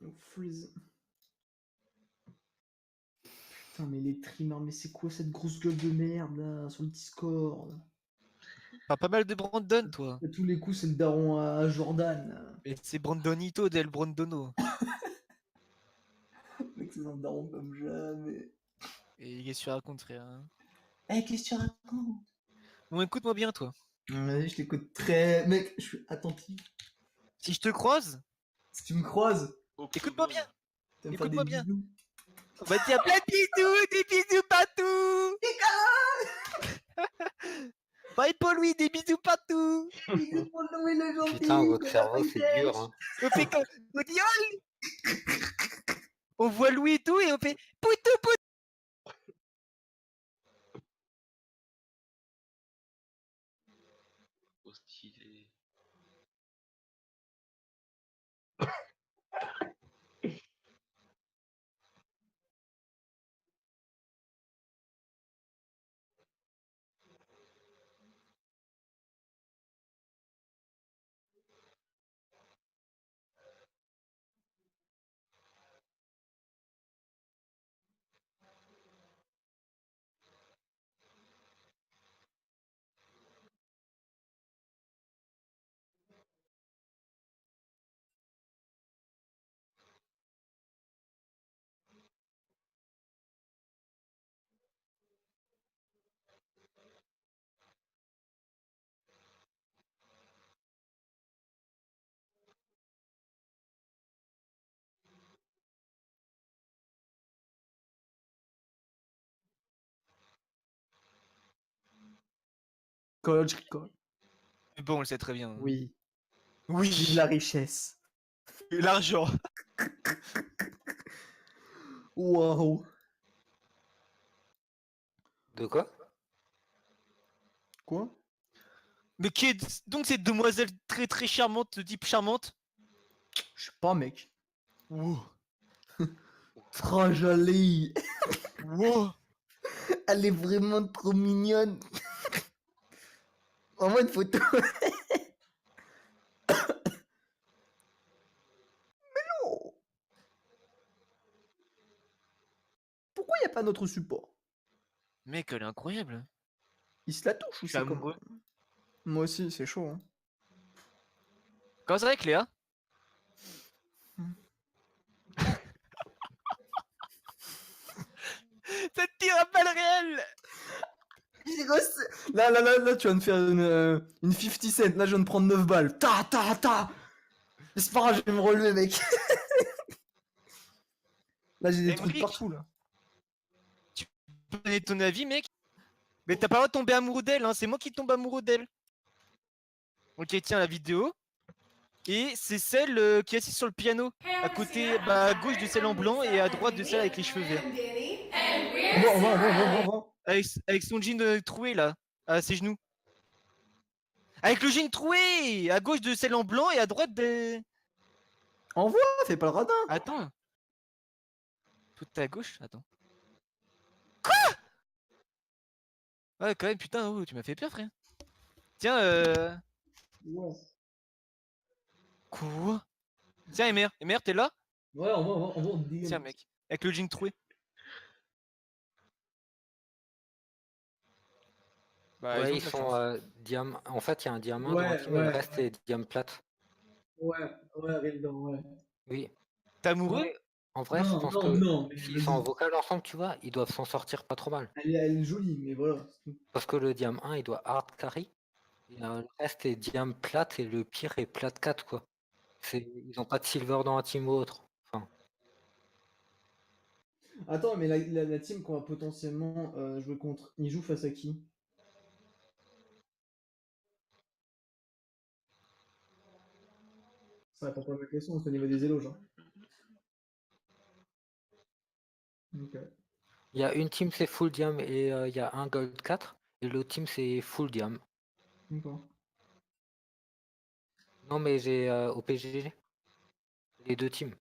Oh, freeze. Putain, mais les trimers, mais c'est quoi cette grosse gueule de merde là sur le Discord? T'as pas mal de Brandon, toi. À tous les coups, c'est le daron à Jordan. Mais c'est Brandonito del Brandono. Mec, c'est un daron comme jamais. Et qu'est-ce que tu racontes, frère hein? Eh, qu'est-ce que tu racontes? Bon, écoute-moi bien, toi. Vas-y, je t'écoute très. Mec, je suis attentif. Si je te croise, Si tu me croises, écoute-moi bien. tu vas me faire des Écoute-moi bien. bisous. On va te dire plein de bisous, des bisous partout. Bye Paul-Louis, des bisous partout. Bisous pour Louis le gentil. Putain, votre de la cerveau c'est French. dur. Hein. On fait comme... On dit oh on voit Louis et tout et on fait poutou poutou. Trop stylé. Coach, coach. Bon, on le sait très bien. Oui. Oui. Vive la richesse. L'argent. Waouh. De quoi? Quoi? Mais qui est donc cette demoiselle très très charmante, de type charmante? Je sais pas, mec. Wow. Trop jolie. Wow. Elle est vraiment trop mignonne. Envoie une photo. Mais non. Pourquoi il n'y a pas notre support? Mec, elle est incroyable. Il se la touche ou Je suis c'est comment? amoureux. Moi aussi, c'est chaud. Hein. Comment ça va, Cléa? Ça te tire à balles réelles. Là, tu viens de faire une 50 cents. Là, je viens de prendre 9 balles. Ta, ta, ta. Mais c'est pas grave, je vais me relever, mec. Là, j'ai des trucs Emric. partout, là. Tu peux donner ton avis, mec? Mais t'as pas le droit de tomber amoureux d'elle, hein. C'est moi qui tombe amoureux d'elle. Ok, tiens la vidéo. Et c'est celle qui est assise sur le piano. À côté, bah, à gauche de celle en blanc et à droite de celle avec les cheveux verts. On va. Avec son jean troué là, à ses genoux. Avec le jean troué! À gauche de celle en blanc et à droite des. Envoie, fais pas le radin. Attends. Tout à gauche? Attends. Ouais, quand même, putain, oh, tu m'as fait peur, frère. Tiens, Ouais, Quoi? Tiens, Emer, t'es là? on va DM. Tiens, mec. Avec le jean troué. Bah, Ouais, ont ils de la sont chance. diam. En fait, il y a un diamant dans la Ouais, team et le ouais, reste est diam plate. ouais, Rildan, ouais. Oui. T'es amoureux? Ouais, en vrai, je pense que non, s'ils mais sont en vas-y. vocal ensemble, tu vois, ils doivent s'en sortir pas trop mal. Elle est jolie, mais voilà. c'est tout. Parce que le diam 1, il doit hard carry. Et, le reste est diam plate et le pire est plate 4, quoi. Ils ont pas de silver dans la team ou autre. Enfin, Attends, mais la team qu'on va potentiellement jouer contre, il joue face à qui? Ça répond pas à ma question, c'est au niveau des éloges. Hein. Ok. il y a une team c'est full diam et il y a un gold 4. Et l'autre team c'est full diam. D'accord. Non, mais j'ai au PGG. Les deux teams.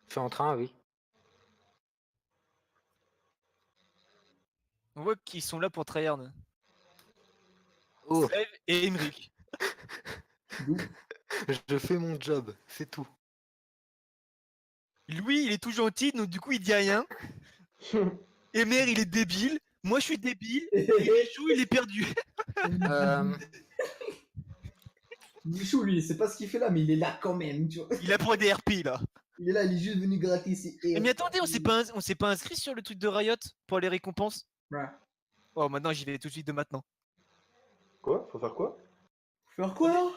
Je suis en train, oui. On voit qu'ils sont là pour tryhard. Oh, Slave et Emric. D'où? je fais mon job, c'est tout. Louis, il est tout gentil, donc du coup, il dit rien. Emer, il est débile. Moi, je suis débile. Et Michou, il est perdu. Euh, Michou, lui, c'est pas ce qu'il fait là, mais il est là quand même, tu vois. Il apprend des RP, là. Il est là, il est juste venu gratter ses airs. Mais attendez, on s'est pas inscrit sur le truc de Riot pour les récompenses? Ouais. Oh, maintenant, j'y vais tout de suite de maintenant. Quoi? Faut faire quoi? Faire quoi?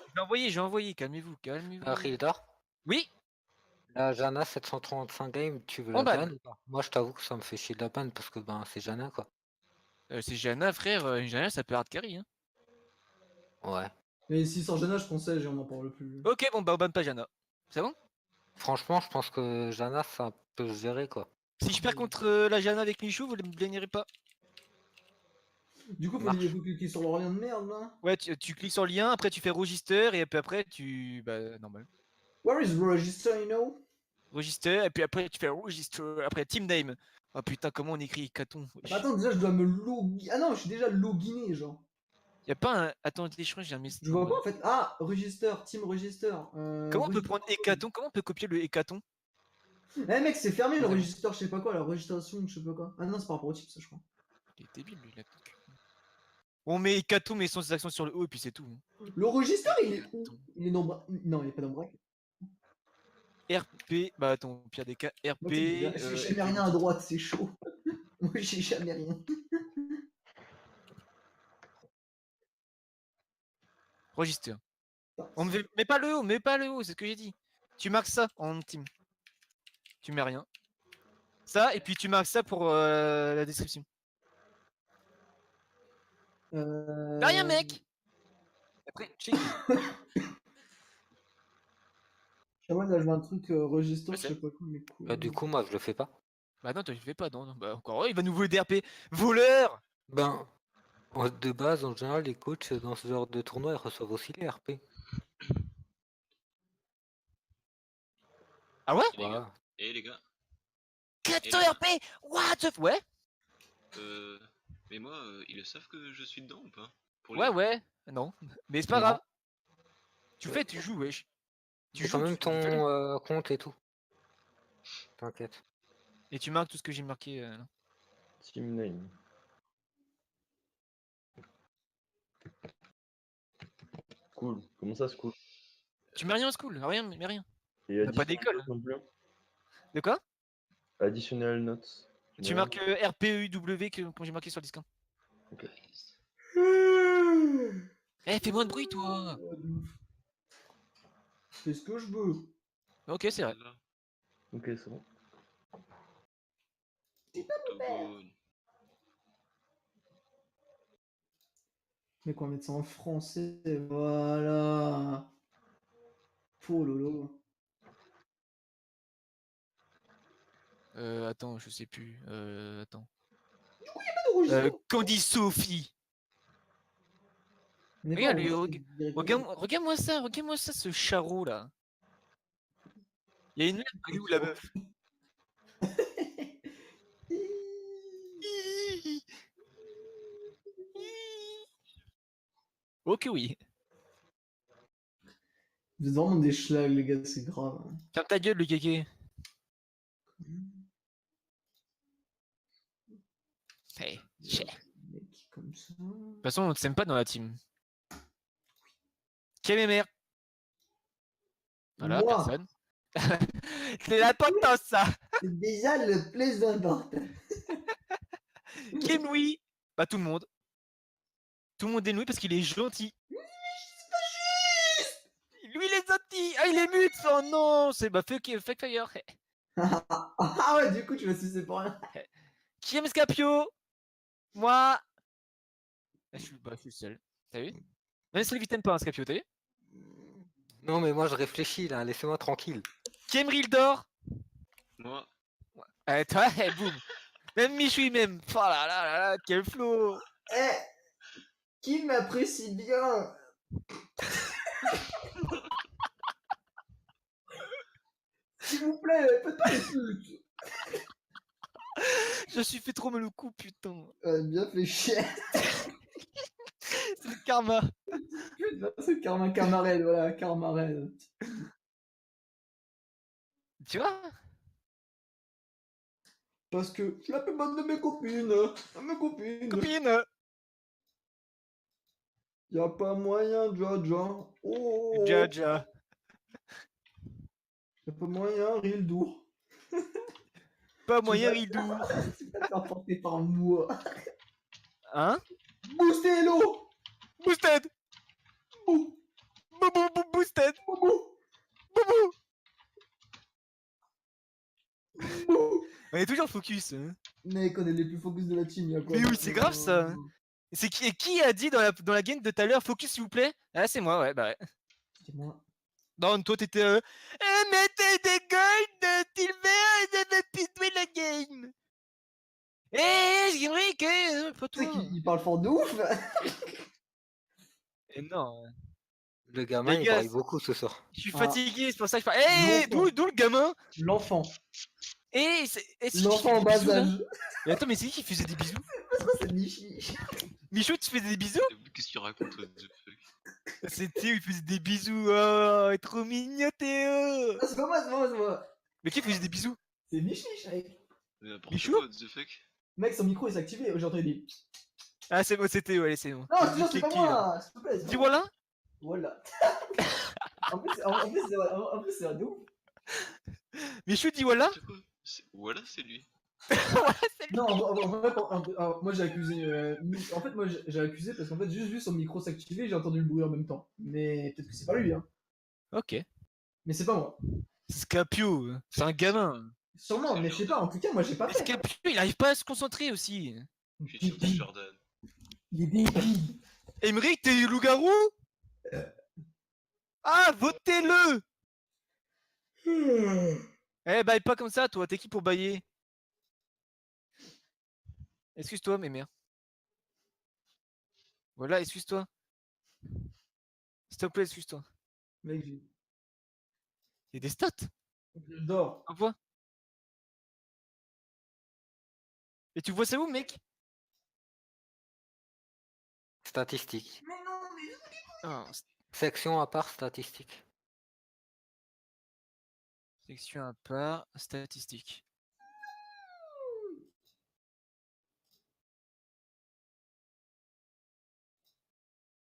J'ai envoyé, calmez-vous, calmez-vous. Rildar, Oui, la Jana 735 game, tu veux En la ban. ban ou pas? Moi, je t'avoue que ça me fait chier de la ban parce que ben c'est Jana, quoi. C'est Jana, frère. Jana, ça peut hard carry. Hein. Ouais. Mais si sort Jana, je pensais, on en parle plus. Ok, bon, bah, on ban pas Jana. C'est bon? Franchement, je pense que Jana, ça peut se gérer, quoi. Si je perds contre la Jana avec Michou, vous ne me blaignirez pas. Du coup, Marche. faut cliquer sur le lien de merde là. Ouais, tu cliques sur le lien, après tu fais register, et puis après tu. Bah, normal. Where is register, you know? Register, et puis après tu fais register, après team name. Oh putain, comment on écrit Caton? Bah, attends, déjà, je dois me login. Ah non, je suis déjà loginé, genre. Y'a pas un. Attends, je crois que j'ai un message. Je vois pas en fait. Ah, register, team register. Comment on peut prendre Hécaton? Comment on peut copier le Hécaton? Eh mec, c'est fermé le Ouais. register, je sais pas quoi, la registration, je sais pas quoi. Ah non, c'est par rapport au type, ça, je crois. Il est débile lui, là. On met Hécaton, mais sans ses actions sur le haut, et puis c'est tout. Le register, il est où? Il est dans. Non, il est pas dans Brack. RP, bah attends, au pire des cas, RP. Moi, j'ai jamais rien à droite, c'est chaud. Moi, j'ai jamais rien. Register. On met pas le haut, c'est ce que j'ai dit. Tu marques ça en team. Tu mets rien. Ça, et puis tu marques ça pour la description. Rien, mec! Après, check. Moi, là, je vois un truc register, Je je sais. sais pas quoi, mais cool. Bah, du coup, moi, je le fais pas. Bah non, toi, tu le fais pas, non. Bah encore, il va nous voler des RP. Voleur! Ben, de base, en général, les coachs dans ce genre de tournoi, ils reçoivent aussi les RP. Ah ouais? Les gars. Voilà. Et les gars. 400 Et là. RP! What the Ouais? Mais moi, ils le savent que je suis dedans ou pas? Pour Ouais, les- ouais. Non. Mais c'est pas Non. grave. Tu fais, tu joues, wesh. Tu J'ai quand joues, même tu fais. ton compte et tout. T'inquiète. Et tu marques tout ce que j'ai marqué. Là. Team name. Cool. Comment ça, c'est cool? Tu mets rien au school, rien, mais rien. Et On a pas additionnel d'école. notes non plus. De quoi? Additionnel notes. Tu marques RPEW comme j'ai marqué sur le disque. Ok. Nice. Eh, fais moins de bruit, toi. Ouais, de ouf. Je fais ce que je veux. Ok, c'est vrai. Là, Ok, c'est bon. Octogone. Mais qu'on va mettre ça en français, voilà. Oh lolo. Attends, je sais plus. Attends. Pas Candy Sophie. On est Regarde, pas lui, enregistré directement. regarde-moi ça, ce charreau là. Il y a une lettre, elle est où la meuf? Ok, oui. Vous êtes vraiment des schlags, les gars, c'est grave. Hein. Ferme ta gueule, le kéké. Hey, chais. De Mec, comme ça. toute façon, on ne s'aime pas dans la team. Quelle est mère? Voilà, Moi, personne. C'est l'important, ça. c'est déjà le plus important. Qui est Louis? Bah, tout le monde. Tout le monde est Louis parce qu'il est gentil. Lui, il est gentil. Ah, il est mute. Oh non, c'est bah, fake fire. Ah ouais, du coup, tu vas sucer pour rien. Qui aime Scapio? Moi. Ah, je suis seul. T'as vu? Même si t'aimes pas un Scapio, t'as vu? Non, mais moi je réfléchis là, laissez-moi tranquille. Qui aime Rildor? Moi, Toi, boum. Même Michoui, même. Oh là là là là, quel flow. Eh, qui m'apprécie bien? S'il vous plaît, faites pas les putes. Je suis fait trop mal au cou, putain. Bien fait chier. C'est le karma. Putain, c'est Karma Camarade, voilà, Camarade. Tu vois? Parce que je la fais bonne de mes copines. À mes copines. Copine. Y'a pas moyen, Jaja. Oh. Jaja. Y'a pas moyen, Rildour. Pas moyen, vas- Rildou. Tu vas te faire porter par moi. Hein? Boostez-lo. Boosted. Bou. Boosted. Bou. Boubou. Bou. On est toujours focus. Hein. Mec, on est les plus focus de la team, y'a quoi? Mais oui, c'est grave ça. Hein. C'est qui a dit dans la game de tout à l'heure, focus s'il vous plaît? Ah, c'est moi, ouais, bah ouais. C'est moi. Non, toi t'étais. Mettez des golds, Silver, et de pitouer la game. J'aimerais que. Pas Tu sais toi. qu'il parle fort de ouf. Et non. Le gamin Les il gars, braille beaucoup ce soir. je suis Ah. fatigué, c'est pour ça que je parle. L'enfant. D'où le gamin? L'enfant. C'est qui L'enfant fait en des bas bisous, là? âge. Mais attends, mais c'est qui faisait des bisous? Parce que c'est Michi. Michou, tu faisais des bisous? qu'est-ce qu'il raconte, what the fuck? C'est Théo, il faisait des bisous. Oh, trop mignon, Théo. Ah, c'est pas moi, c'est pas moi, c'est moi. Mais qui faisait des bisous? C'est Michi, mec. N'importe Michou? quoi, what the fuck? Mec, son micro il s'est activé, j'ai entendu des. Ah, c'est bon, c'est Théo, allez, c'est bon. Non, je te jure, c'est pas Kéké, là. moi, s'il te plaît. c'est Dis pas moi. voilà. Voilà. en plus, c'est un de ouf. Michou, dis voilà. C'est quoi? Voilà, c'est lui. Non, en vrai, moi j'ai accusé. En fait, moi j'ai accusé parce qu'en fait, juste vu son micro s'activer, j'ai entendu le bruit en même temps. Mais peut-être que c'est pas lui, hein. Ok. Mais c'est pas moi. Scapio, c'est un gamin. Sûrement, mais je sais pas, en tout cas, moi j'ai pas Mais fait. Scapio, il arrive pas à se concentrer aussi. Je suis sûr que c'est Jordan. Il est débile. Emeric, t'es loup-garou? Ah, votez-le! Eh, baille pas comme ça, toi. T'es qui pour bailler? Excuse-toi, mes mères. Voilà, excuse-toi. S'il te plaît, excuse-toi. Mec, Il y a des stats. je dors. Envoie. Et tu vois ça où, mec? Statistiques. Mais non, mais. Ah, Section à part statistiques. section à part, statistiques.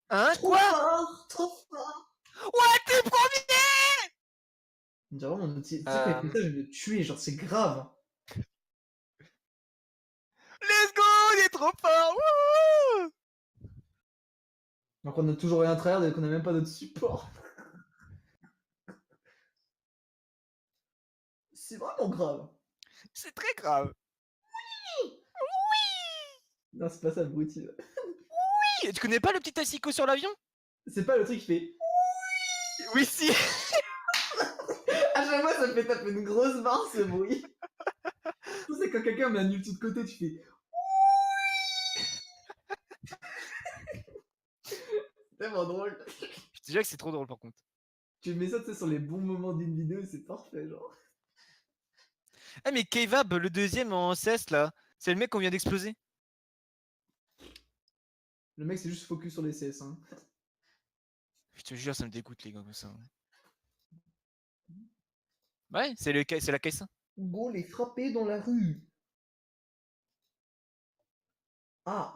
Hein? Trop Quoi? fort, trop fort. Ouais, t'es premier! On dirait vraiment, tu sais, qu'avec ça, je vais le tuer, genre c'est grave. Let's go! Il est trop fort! Wouhou! Donc on a toujours rien tryhard et qu'on a même pas notre support. C'est vraiment grave. C'est très grave. Non, c'est pas ça, abruti. Oui, tu connais pas le petit asicot sur l'avion? C'est pas le truc qui fait. Oui, si. À chaque fois, ça me fait taper une grosse barre ce bruit. C'est quand quelqu'un met un nul tout de côté, tu fais. C'est tellement drôle. Je te dirais que c'est trop drôle par contre. Tu mets ça, tu sais, sur les bons moments d'une vidéo, c'est parfait, genre. Ah, mais Kevab, le deuxième en CS là, c'est le mec qu'on vient d'exploser. Le mec, c'est juste focus sur les CS. Hein. Je te jure, ça me dégoûte les gars comme ça. Ouais, c'est la caisse. Hugo les frapper dans la rue. Ah.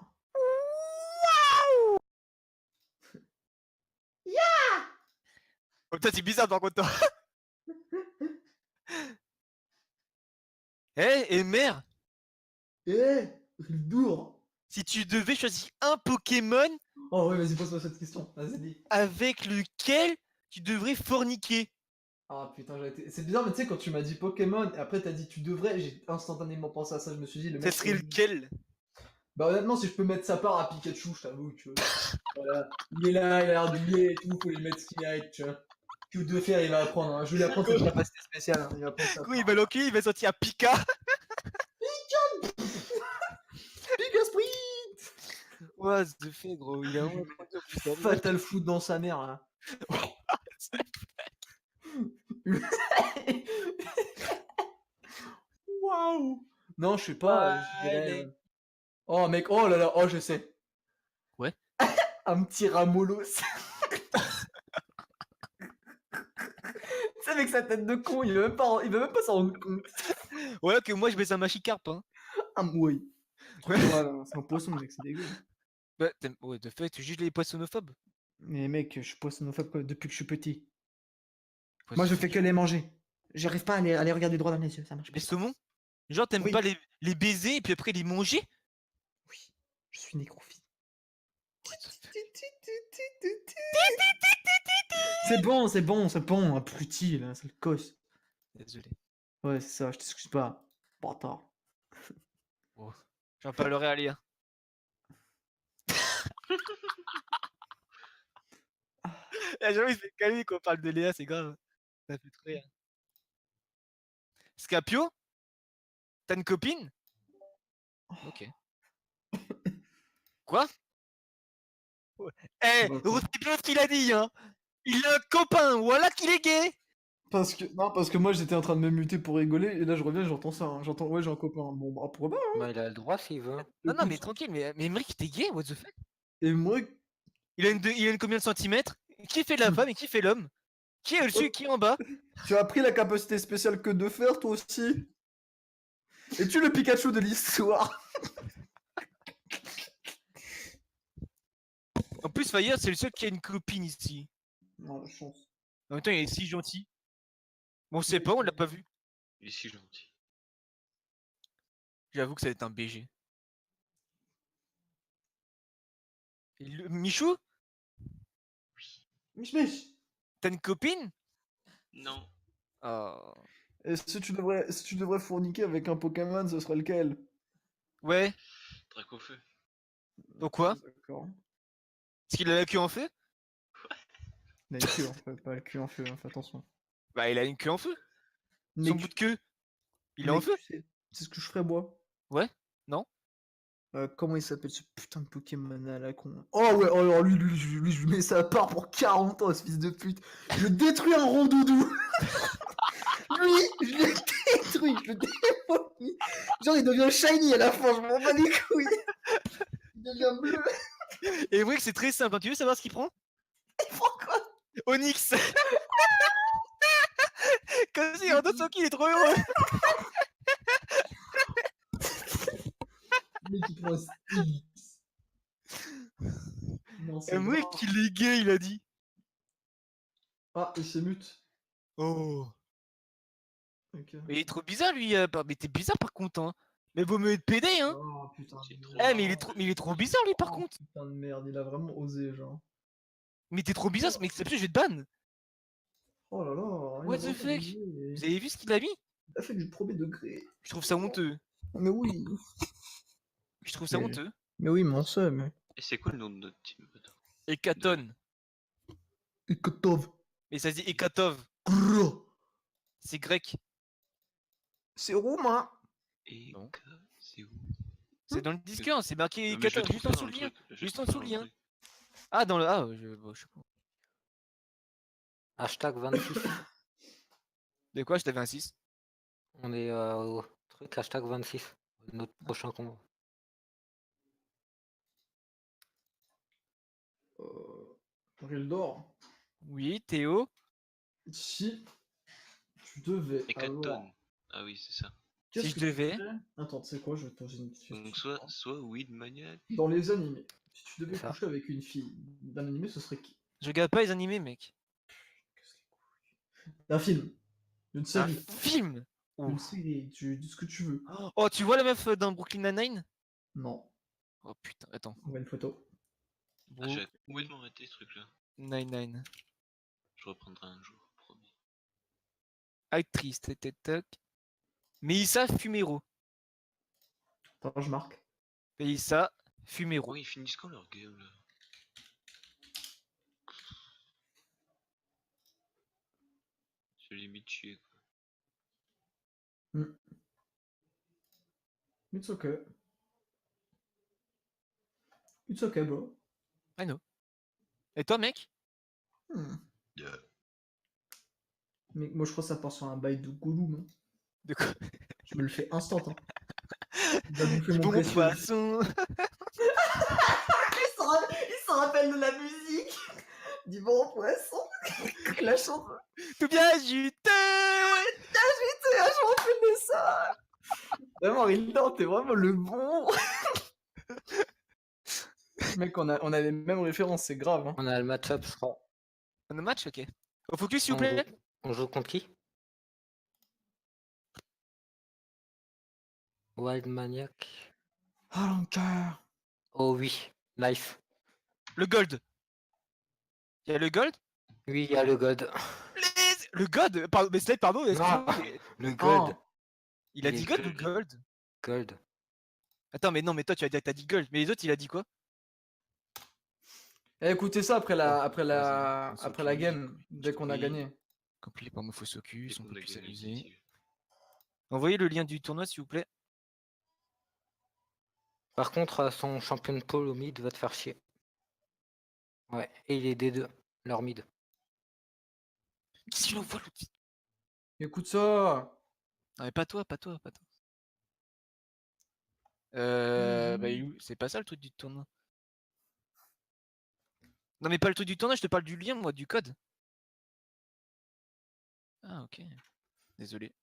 Oh, putain, c'est bizarre par contre. Toi. Et merde, Eh, Rildour. si tu devais choisir un Pokémon Oh ouais, vas-y, pose-moi cette question. Vas-y, dis. avec lequel tu devrais forniquer. Ah putain, c'est bizarre, mais tu sais, quand tu m'as dit Pokémon, et après t'as dit tu devrais, j'ai instantanément pensé à ça. Je me suis dit, le Ça mec. serait lequel? Bah honnêtement, si je peux mettre sa part à Pikachu, je t'avoue, tu vois. Voilà. Il est là, il a l'air douillé et tout, faut lui mettre ce qu'il mérite, tu vois. Que de faire, il va apprendre. Hein. Je vais lui apprendre ses capacités spéciales. Hein. Il va apprendre ça. Du coup, il va l'enculer, il va sortir à Pika. Pika Sprint. What the fuck, gros, il a vraiment putain. Fatal Foot dans sa mère, là. Waouh. Non, je sais pas. Je dirais, Oh mec, oh là là, oh je sais. Ouais. Un petit Ramolos. Tu sais, avec sa tête de con, il va même pas s'en rendre compte. Ouais, que moi je baisse un Machikarp. Hein. Ah, oui. Ouais. Voilà, c'est un poisson, mec, c'est dégueu. Bah, ouais, de fait, tu juges les poissonophobes. Mais mec, je suis poissonophobe depuis que je suis petit. Moi, je fais que les manger. J'arrive pas à les regarder droit dans les yeux, ça marche pas. Les saumons? Genre, t'aimes Oui. pas les baiser et puis après les manger? Oui, je suis nécrophile. C'est bon, abruti, là, c'est le cos. Désolé. Ouais, c'est ça, je t'excuse pas. Bâtard. Oh. J'en parlerai à Léa. J'avoue, il se fait calmer quand on parle de Léa, c'est grave. Ça fait trop rire. Scapio? T'as une copine? Ok. Quoi? Eh, c'est bien ce qu'il a dit, hein! Il a un copain, voilà qu'il est gay! Parce que moi j'étais en train de me muter pour rigoler et là je reviens j'entends ça, hein. J'entends ouais j'ai un copain. Bon bah pourquoi pas. Bah, il a le droit s'il veut. Non, non, mais Écoute, tranquille, mais Emmerich, t'es gay, what the fuck? et moi Il a une combien de centimètres? Qui fait la femme et qui fait l'homme? Qui est au-dessus et qui est en bas? tu as pris la capacité spéciale que de faire toi aussi. Es-tu le Pikachu de l'histoire? En plus, Fire, c'est le seul qui a une copine ici. Non, la chance. En même temps, il est si gentil. Bon, on sait pas, on l'a pas vu. Il est si gentil. J'avoue que ça va être un BG. Michou? Mich. T'as une copine? Non. Oh. Et si tu devrais fourniquer avec un Pokémon, ce serait lequel? Ouais. Dracofeu. Pourquoi? D'accord. Parce qu'il a la queue en feu? Il a une queue en feu, pas le cul en feu, hein, fais attention. Bah, il a une queue en feu. Mais Son bout de queue. Il est en feu? C'est ce que je ferais moi. Ouais? Non? Comment il s'appelle ce putain de Pokémon à la con? Oh ouais, oh, alors lui, je lui mets ça à part pour 40 ans, ce fils de pute. Je détruis un rondoudou. Lui, je le détruis, je le démolis. Genre, il devient shiny à la fin, je m'en bats les couilles. Il devient bleu. Et vrai que c'est très simple, hein. Tu veux savoir ce qu'il prend? Il prend quoi? Onyx. Comme si Rando Soki il est trop heureux. Mais qui prend Styx. Non, c'est Un mec grave. qu'il est gay, il a dit. Ah, il se mute. Oh. Ok. Mais il est trop bizarre lui. Mais t'es bizarre par contre, hein. Mais vaut mieux être pédé, hein. Oh putain. C'est trop Eh, mais il est trop bizarre lui par Oh, contre. putain de merde, il a vraiment osé, genre. Mais t'es trop bizarre, ce mec, c'est plus, je vais te ban. Oh là là. What the fuck? Vous avez vu ce qu'il a mis? Il a fait du premier degré. Je trouve ça honteux. Mais oui. Je trouve ça Mais- honteux. Mais oui, mon seum. Et c'est quoi le nom de notre team? Attends. Hécaton. Ekotov. Mais ça se dit Hécatov. Grrr. C'est grec. C'est roumain. Et Non. c'est où? C'est dans le Discord, c'est marqué Non, mais je le Hécatov. trouve Juste pas en dans dessous le le lien. truc. Je le Juste en trouve dessous pas le dans lien. truc. Ah, dans le. Ah, je sais pas. Hashtag 26. De quoi? Je t'avais un 6. On est au truc hashtag 26. Notre prochain combat. Rildor, Oui, Théo. si tu devais Hécaton. avoir... Ah oui, c'est ça. Qu'est-ce Si je que tu devais. ferais Attends, tu sais quoi, je vais te poser une question. Donc soit Weed Maniac. Dans les animés, si tu devais C'est ça. coucher avec une fille d'un animé, ce serait qui? Je regarde pas les animés, mec. D'un film. D'une Un série. film. D'une Ouf. série, tu dis ce que tu veux. Oh, tu vois la meuf dans Brooklyn Nine-Nine? Non, Oh putain, attends. on voit une photo. Ah, j'ai complètement arrêté ce truc-là. Nine-Nine. Je reprendrai un jour, promis. Actrice, toc. Meissa Fumero. Attends, je marque. Meissa Fumero. Oh, ils finissent quand leur game là? C'est limite chier quoi. It's okay. It's okay, bro. I know. Et toi, mec? Hmm. Yeah. Mais moi, je crois que ça part sur un bail de Gollum. Hein. De quoi? Je me le fais instant. Hein. Il va bouffer Du mon bon précieux. poisson. Il s'en rappelle de la musique. Du bon poisson. La chanson. Tout bien juteux. Je m'en fais de ça. Vraiment, Rildor, t'es vraiment le bon. Mec, on a les mêmes références, c'est grave. Hein. On a le match-up, je crois. On a match, ok. Au focus, s'il vous On plaît. joue- On joue contre qui? Wild Maniac. Ah, l'encar. Oh oui, nice. Le gold. Il y a le gold? Oui, il y a le God. Le god? Pardon, mais Slade, pardon. excuse-moi, Non. mais- Le Gold. Il a Il dit est gold ou gold. gold? Gold. Attends, mais non, mais toi, t'as dit gold. Mais les autres, il a dit quoi? Eh, écoutez ça après Vas-y, la game, Focus, dès qu'on a oui. gagné. Compilé par Mofocus, Et on qu'on peut a plus gagné, s'amuser. dit-il. Envoyez le lien du tournoi, s'il vous plaît. Par contre, son champion de pôle au mid va te faire chier. Ouais, et il est D2, leur mid. Qu'est-ce qu'il envoie l'autre? Écoute ça. Non, mais pas toi. Bah, il est où? C'est pas ça le truc du tournoi. Non, mais pas le truc du tournoi, je te parle du lien, moi, du code. Ah, ok. Désolé.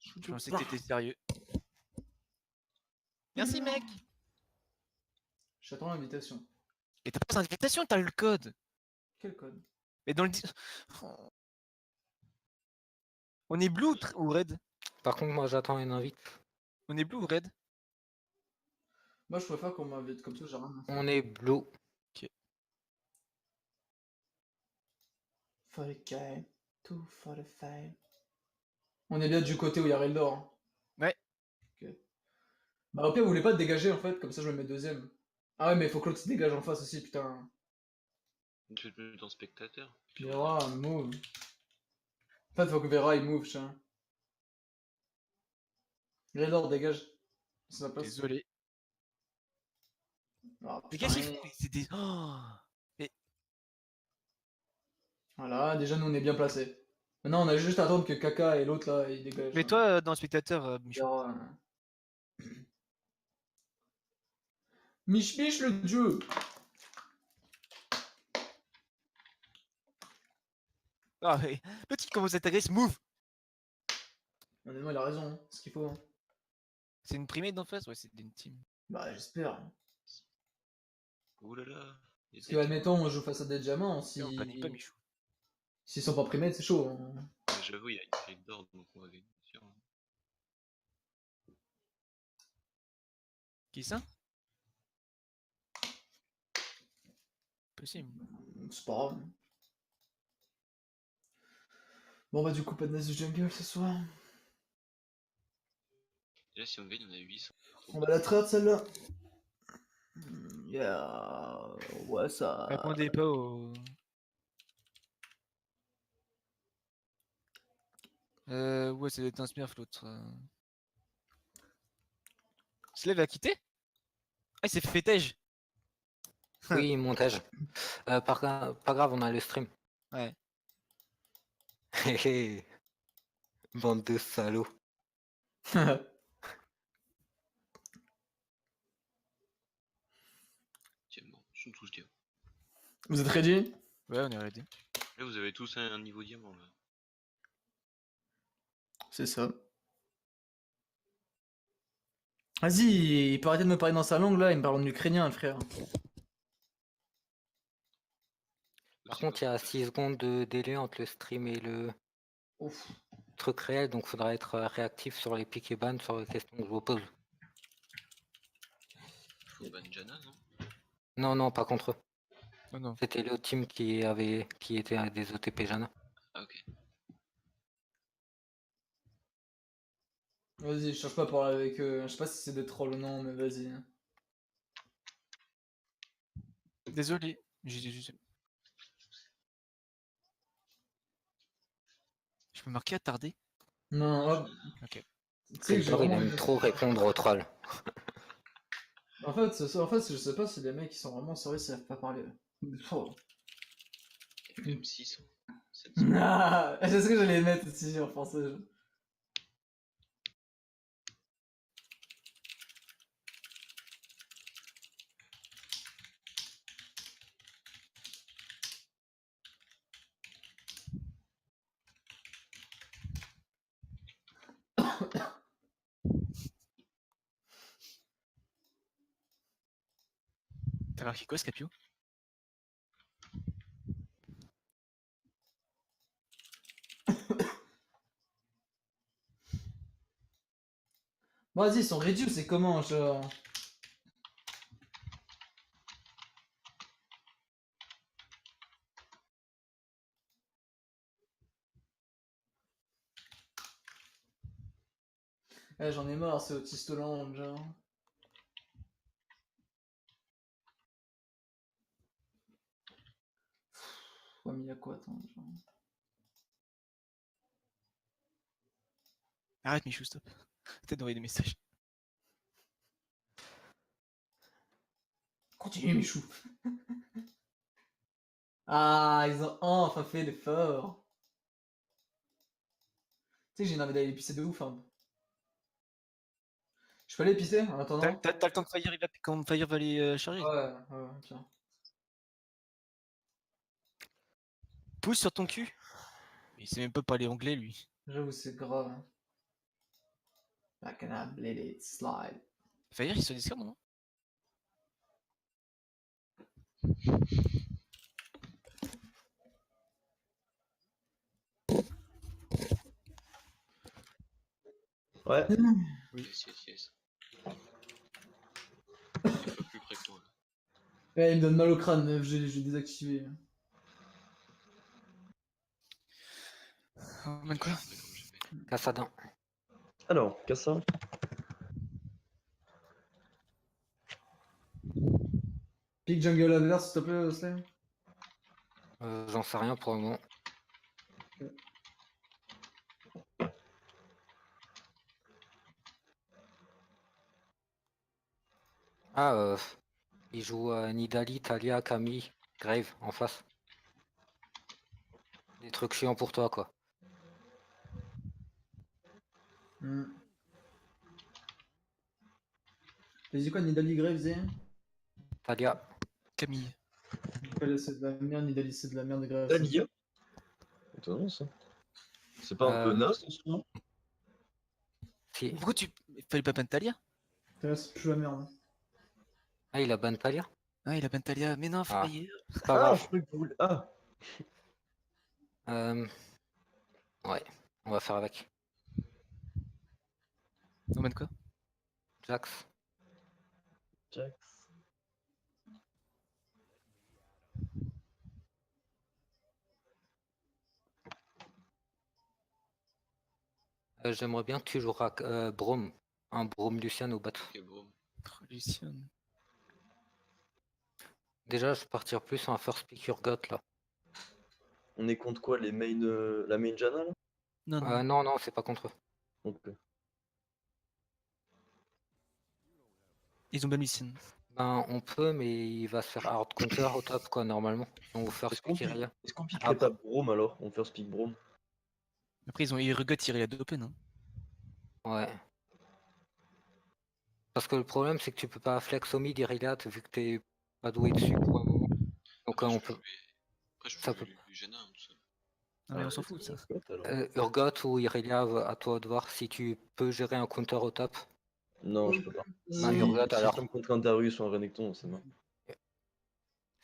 Je pensais que t'étais sérieux. Merci, mec. J'attends l'invitation. Et t'as pas d'invitation, t'as le code. Quel code? Mais dans le. On est blue ou red? Par contre, moi j'attends une invite. On est blue ou red? Moi, je préfère qu'on m'invite comme ça, j'ai rien à faire. On est blue. For the game, tout for the fame. On est bien du côté où il y a Reldor. Hein. Ouais. Ok. Bah, au pire, vous voulez pas te dégager en fait, comme ça je me mets deuxième. Ah ouais, mais faut que l'autre se dégage en face aussi, putain. Tu veux te mettre en spectateur? Vera, move. En fait, faut que Vera il move, tiens. Reldor, dégage. C'est ma place. Désolé. Ah, Mais qu'est-ce qu'il putain. fait? C'est des. Oh. Voilà, déjà nous on est bien placés. Maintenant on a juste à attendre que Kaka et l'autre là ils dégagent. Mais hein. toi, dans le spectateur, Michou. Vera, Mich Mich le dieu. Ah, ouais. Le type comment s'intéresse, move! Honnêtement il a raison, hein. C'est ce qu'il faut. Hein. C'est une primée d'en face? Ouais, c'est une team. Bah j'espère. Ouh là là. il y a Parce des que admettons on joue face à des diamants, si... On panique pas, Michou. s'ils sont pas primés c'est chaud. Hein. Mais j'avoue, il y a une grille d'or donc on va gagner. Sûr. Qui ça? Possible. C'est pas grave. Bon, bah, du coup, pas de Nest Jungle ce soir. Et là, si on gagne, on a 800. On va la traite celle-là. Yeah. Ouais, ça. Répondez pas au. Ouais, ça doit être un smurf l'autre. Slave a quitté? Ah, il s'est fait tège. Oui, montage. Pas grave, on a le stream. Ouais. Hé hé. Bande de salauds. Tiens, bon, ils sont tous diamants. Vous êtes ready? Ouais, on est ready. Là, vous avez tous un niveau diamant, là. C'est ça. Vas-y, il peut arrêter de me parler dans sa langue là, il me parle en ukrainien, le frère. Par contre, il y a 6 secondes de délai entre le stream et le Ouf. truc réel, donc faudra être réactif sur les piques et ban sur les questions que je vous pose. Faut ban Jana, non? Non, non, pas contre eux. Oh non. C'était l'autre team qui était à des OTP Jana. Ah, ok. Vas-y, je cherche pas à parler avec eux. Je sais pas si c'est des trolls ou non, mais vas-y. Désolé. Je peux marquer attardé? Non, hop. Ok. Tu sais que j'ai Trevor, il vraiment. aime trop répondre aux trolls. En fait, je sais pas si les mecs ils sont vraiment sérieux, ils savent pas parler. Oh. Il y a quand même 600. 700. Ah, je sais que j'allais les mettre aussi en français. T'as marqué quoi, Scapio? Bon, vas-y, ils sont réduits, c'est comment, genre. Eh, j'en ai marre, c'est autiste Hollande, genre. Ouais, mais y'a quoi, attends, genre. Arrête, Michou, stop. Peut-être d'envoyer des messages. Continue, Michou. Ah, ils ont enfin fait l'effort. Tu sais que j'ai une envie d'aller pisser de ouf, hein. Je peux aller pisser en attendant? T'as le temps que quand Fire va aller charger. Ouais, ouais, tiens. Pousse sur ton cul. Il sait même pas parler anglais, lui. J'avoue, c'est grave. Hein. I cannot let it slide. Fire, il est sur Discord, non? Ouais. Yes, yes, yes. Il est pas plus près que toi. Ouais, il me donne mal au crâne, j'ai désactivé. Oh, man, quoi? C'est comme j'ai fait. Cassadin. Alors, Cassa. Pick jungle adverse, s'il te plaît, Slime. J'en sais rien pour le moment. Ah, il joue Nidali, Talia, Camille, Grave en face. Des trucs chiants pour toi, quoi. T'as dit quoi, Nidali Graves, et Talia. Camille. c'est de la merde, Nidali c'est de la merde, Graves. Dalia. Étonnant ça. C'est pas un peu naze en ce moment? Si. Pourquoi tu. Fallait pas ban Talia? C'est plus la merde. Ah, il a ban Talia? Ah, il a ban Talia. Mais non, Ah. Fire. C'est pas Ah, grave. je croyais que vous voulez. Ah, Ouais, on va faire avec. On ban quoi? Jax. Jax. J'aimerais bien que tu joues Braum. Un Braum Lucian au bot. Ok, bon. Lucian. Déjà, je vais partir plus sur un first pick Urgot là. On est contre quoi, les main, la main Janna là? Non, non. Non, non, c'est pas contre eux. Ok. Ils ont bien Lucian. Ben, on peut, mais il va se faire hard counter au top, quoi, normalement. On va faire Est-ce qu'on pick Irelia. piquerait pas Braum alors? On fait speak Braum. Après, ils ont Irrigot tiré à deux open. Hein. Ouais. Parce que le problème, c'est que tu peux pas flex au mid Irelia vu que t'es pas doué dessus pour un moment. Donc, Après, on je peux peut. jouer. Après, je Ça peux peut. jouer Luciana, hein, tout ça. Non, mais on s'en fout de ça. Urgot ou Irelia, à toi de voir si tu peux gérer un counter au top. Non, je peux pas. Ben, Urgot Si alors. je tombe contre un Darius ou un Renekton, c'est mort.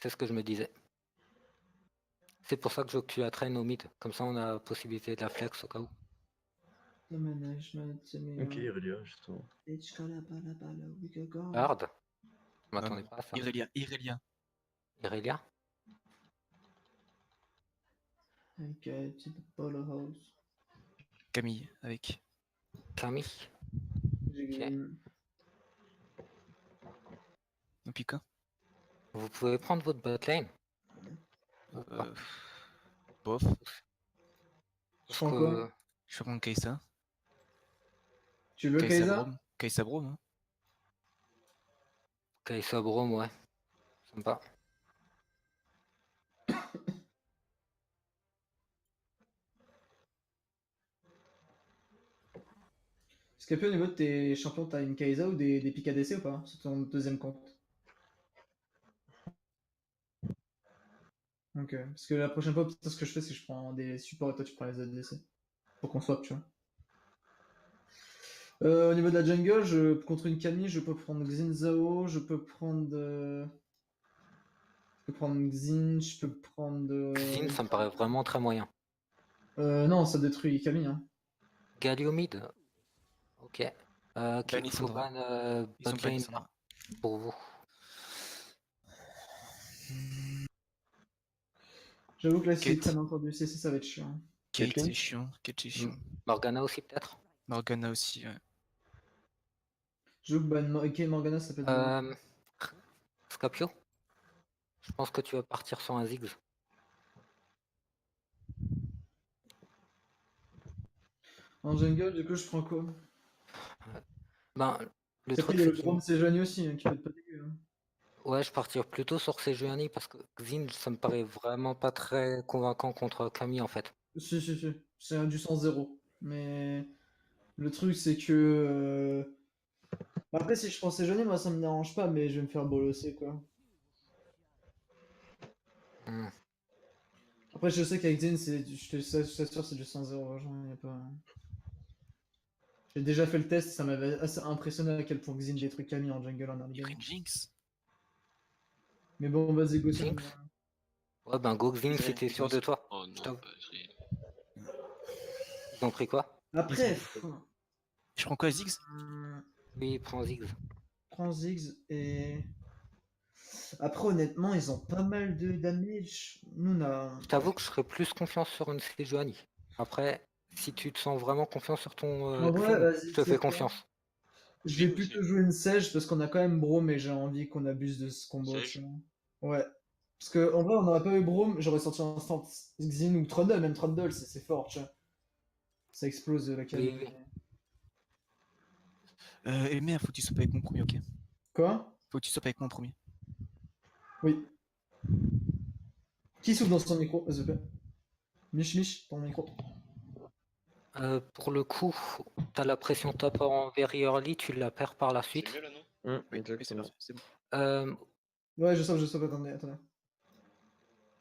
C'est ce que je me disais. C'est pour ça que je veux que tu la traînes au mid. Comme ça, on a la possibilité de la flex au cas où. Le management, c'est meilleur. Ok, Irelia, justement. Hard. Je Non, m'attendais non. pas à ça. Irelia. Irelia. Ok, to the polo house. Camille, avec. Camille. J'ai On pique quoi? Vous pouvez prendre votre bot lane. Ou pas. Bof. Je prends quoi? Je vais prendre Kaisa. Tu veux Kaisa Kaisa? Braum. Kaisa Braum. Hein. Kaisa Braum, ouais. Sympa. Scapi, au niveau de tes champions, t'as une Kaisa ou des pics ADC ou pas? C'est ton deuxième compte. Ok, parce que la prochaine fois, peut-être ce que je fais, c'est que je prends des supports et toi tu prends les ADC. Pour qu'on swap, tu vois. Au niveau de la jungle, contre une Camille, je peux prendre Xin Zhao, je peux prendre. Je peux prendre Xin, je peux prendre. Xin, ça me paraît vraiment très moyen. Non, ça détruit Camille. Hein. Galio mid. Ok. Qu'il faut Lissandra. ban Ils sont bot pas lane Lissandra. pour vous. J'avoue que là, s'ils Kate. prennent encore du CC, ça va être chiant. Kate, Caitlyn c'est chiant. Kate, c'est chiant. Morgana aussi, peut-être. Morgana aussi, ouais. J'avoue que Morgana, ça peut être. Scapio. Je pense que tu vas partir sur un Ziggs. En jungle, du coup, je prends quoi? Ben, le Après, truc, il y a c'est le qu'il Braum Sejuani aussi, hein, qui peut être pas dégueu. Hein. ouais, je partirais plutôt sur ces Sejuani parce que Xin, ça me paraît vraiment pas très convaincant contre Camille en fait. Si, si, si. C'est un du sens zéro. Mais le truc, c'est que. Après, si je prends Sejuani, moi, ça me dérange pas, mais je vais me faire bolosser, quoi. Hmm. Après, je sais qu'avec Zin, je t'assure, c'est du 100-0. Genre, y a pas... J'ai déjà fait le test, ça m'avait assez impressionné à quel point Xin détruit Camille en jungle en early Il y a game. une Jinx. Mais bon, vas-y, go Jinx. Sam. Ouais, ben go Xin Ils si ont- t'es ils sûr ont- de toi. Oh Je non, t'avoue. pas Ezreal. Ils ont pris quoi? Après, Je prends quoi, Ziggs? Oui, prends Ziggs. prends Ziggs et. Après, honnêtement, ils ont pas mal de damage. Nous, on a. Je t'avoue que je serais plus confiance sur une Sejuani. Après, si tu te sens vraiment confiance sur ton En vrai, Xin, vas-y, je te tu sais fais quoi. confiance. Je vais Xin plutôt aussi. jouer une Sage parce qu'on a quand même Braum et j'ai envie qu'on abuse de ce combo. Sage Tu vois. Ouais. Parce que en vrai, on n'aurait pas eu Braum, j'aurais sorti un instant Xin ou Trundle, même Trundle, c'est fort, tu vois. Ça explose la canne. Oui, oui. Et merde, faut que tu sois avec mon premier, ok. Quoi? Faut que tu sois avec moi en premier. Oui. Qui souffle dans son micro, s'il te plaît? Mich, ton micro. Pour le coup, t'as la pression top en very early, tu la perds par la C'est suite. mieux là, non? Oui, c'est Exactement. parti, c'est bon. Ouais, je sais, attendez.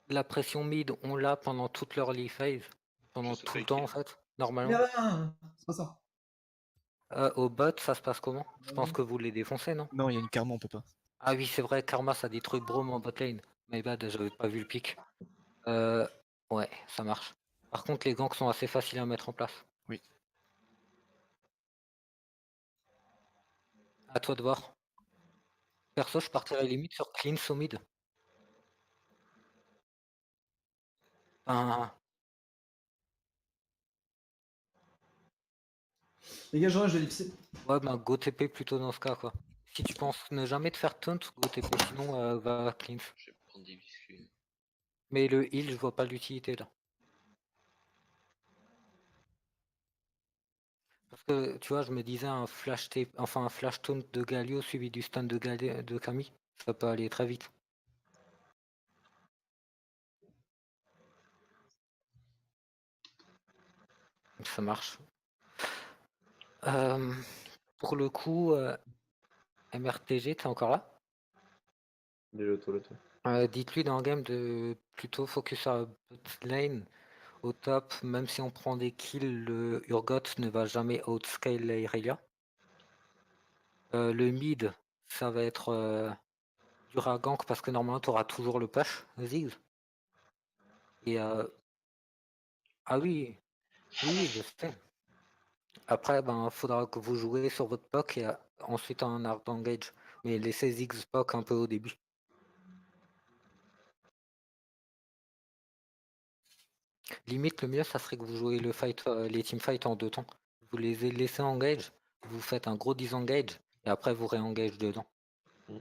La pression mid, on l'a pendant toute l'early phase, pendant Je sais tout pas le temps en écrire. fait, normalement. Bien, c'est pas ça. Au bot, ça se passe comment? Je pense que vous les défoncez, non? Non, il y a une karma, on peut pas. Ah oui, c'est vrai, Karma, ça détruit Braum en bot lane. My bad, j'avais pas vu le pic. Ouais, ça marche. Par contre, les ganks sont assez faciles à mettre en place. Oui. À toi de voir. Perso, je partirais limite sur clean au mid. Enfin, Les gars, je vais l'ipser. Ouais, bah go TP plutôt dans ce cas, quoi. Si tu penses ne jamais te faire taunt, go TP, sinon va cleanse. Je vais prendre des biscuits. Mais le heal, je vois pas l'utilité là. Parce que tu vois, je me disais un flash tape, enfin un flash taunt de Galio suivi du stun de Camille, ça peut aller très vite. Ça marche. Pour le coup, MRTG, t'es encore là? Déjà, toi, là, toi. Dites-lui dans le game de plutôt focus sur la bot lane. Au top, même si on prend des kills, le Urgot ne va jamais outscale la Irelia. Le mid, ça va être dur à gank parce que normalement tu auras toujours le push, Ziggs. Et ah oui, oui, je sais. Après, ben, faudra que vous jouez sur votre POC et ensuite un hard engage. Mais laissez Ziggs POC un peu au début. Limite, le mieux, ça serait que vous jouez le fight, les teamfights en 2 temps. Vous les laissez engage, vous faites un gros disengage, et après vous réengage dedans. Mm.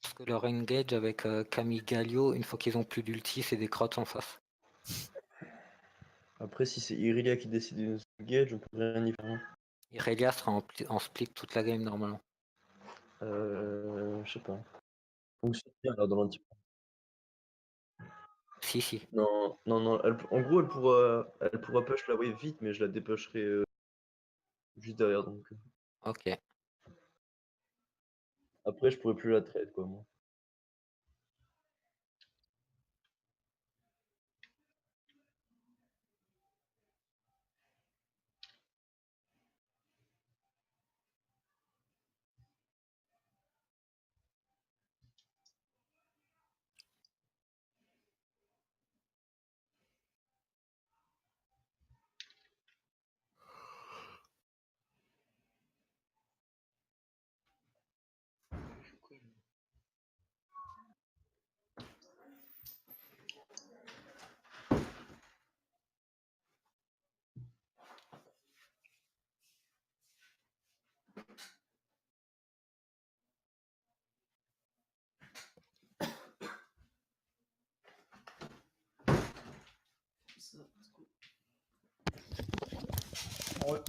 Parce que leur engage avec Camille Galio, une fois qu'ils ont plus d'ulti, c'est des crottes en face. Après, si c'est Irelia qui décide de nous gage, on peut rien y faire. Hein. Irelia sera en split toute la game normalement. Je sais pas. Fonctionne bien là dans l'anti. Si, si. Non, non, non. En gros, elle pourra push la wave vite, mais je la dépusherai juste derrière. Donc. Ok. Après, je pourrais plus la trade, quoi, moi. Ouais.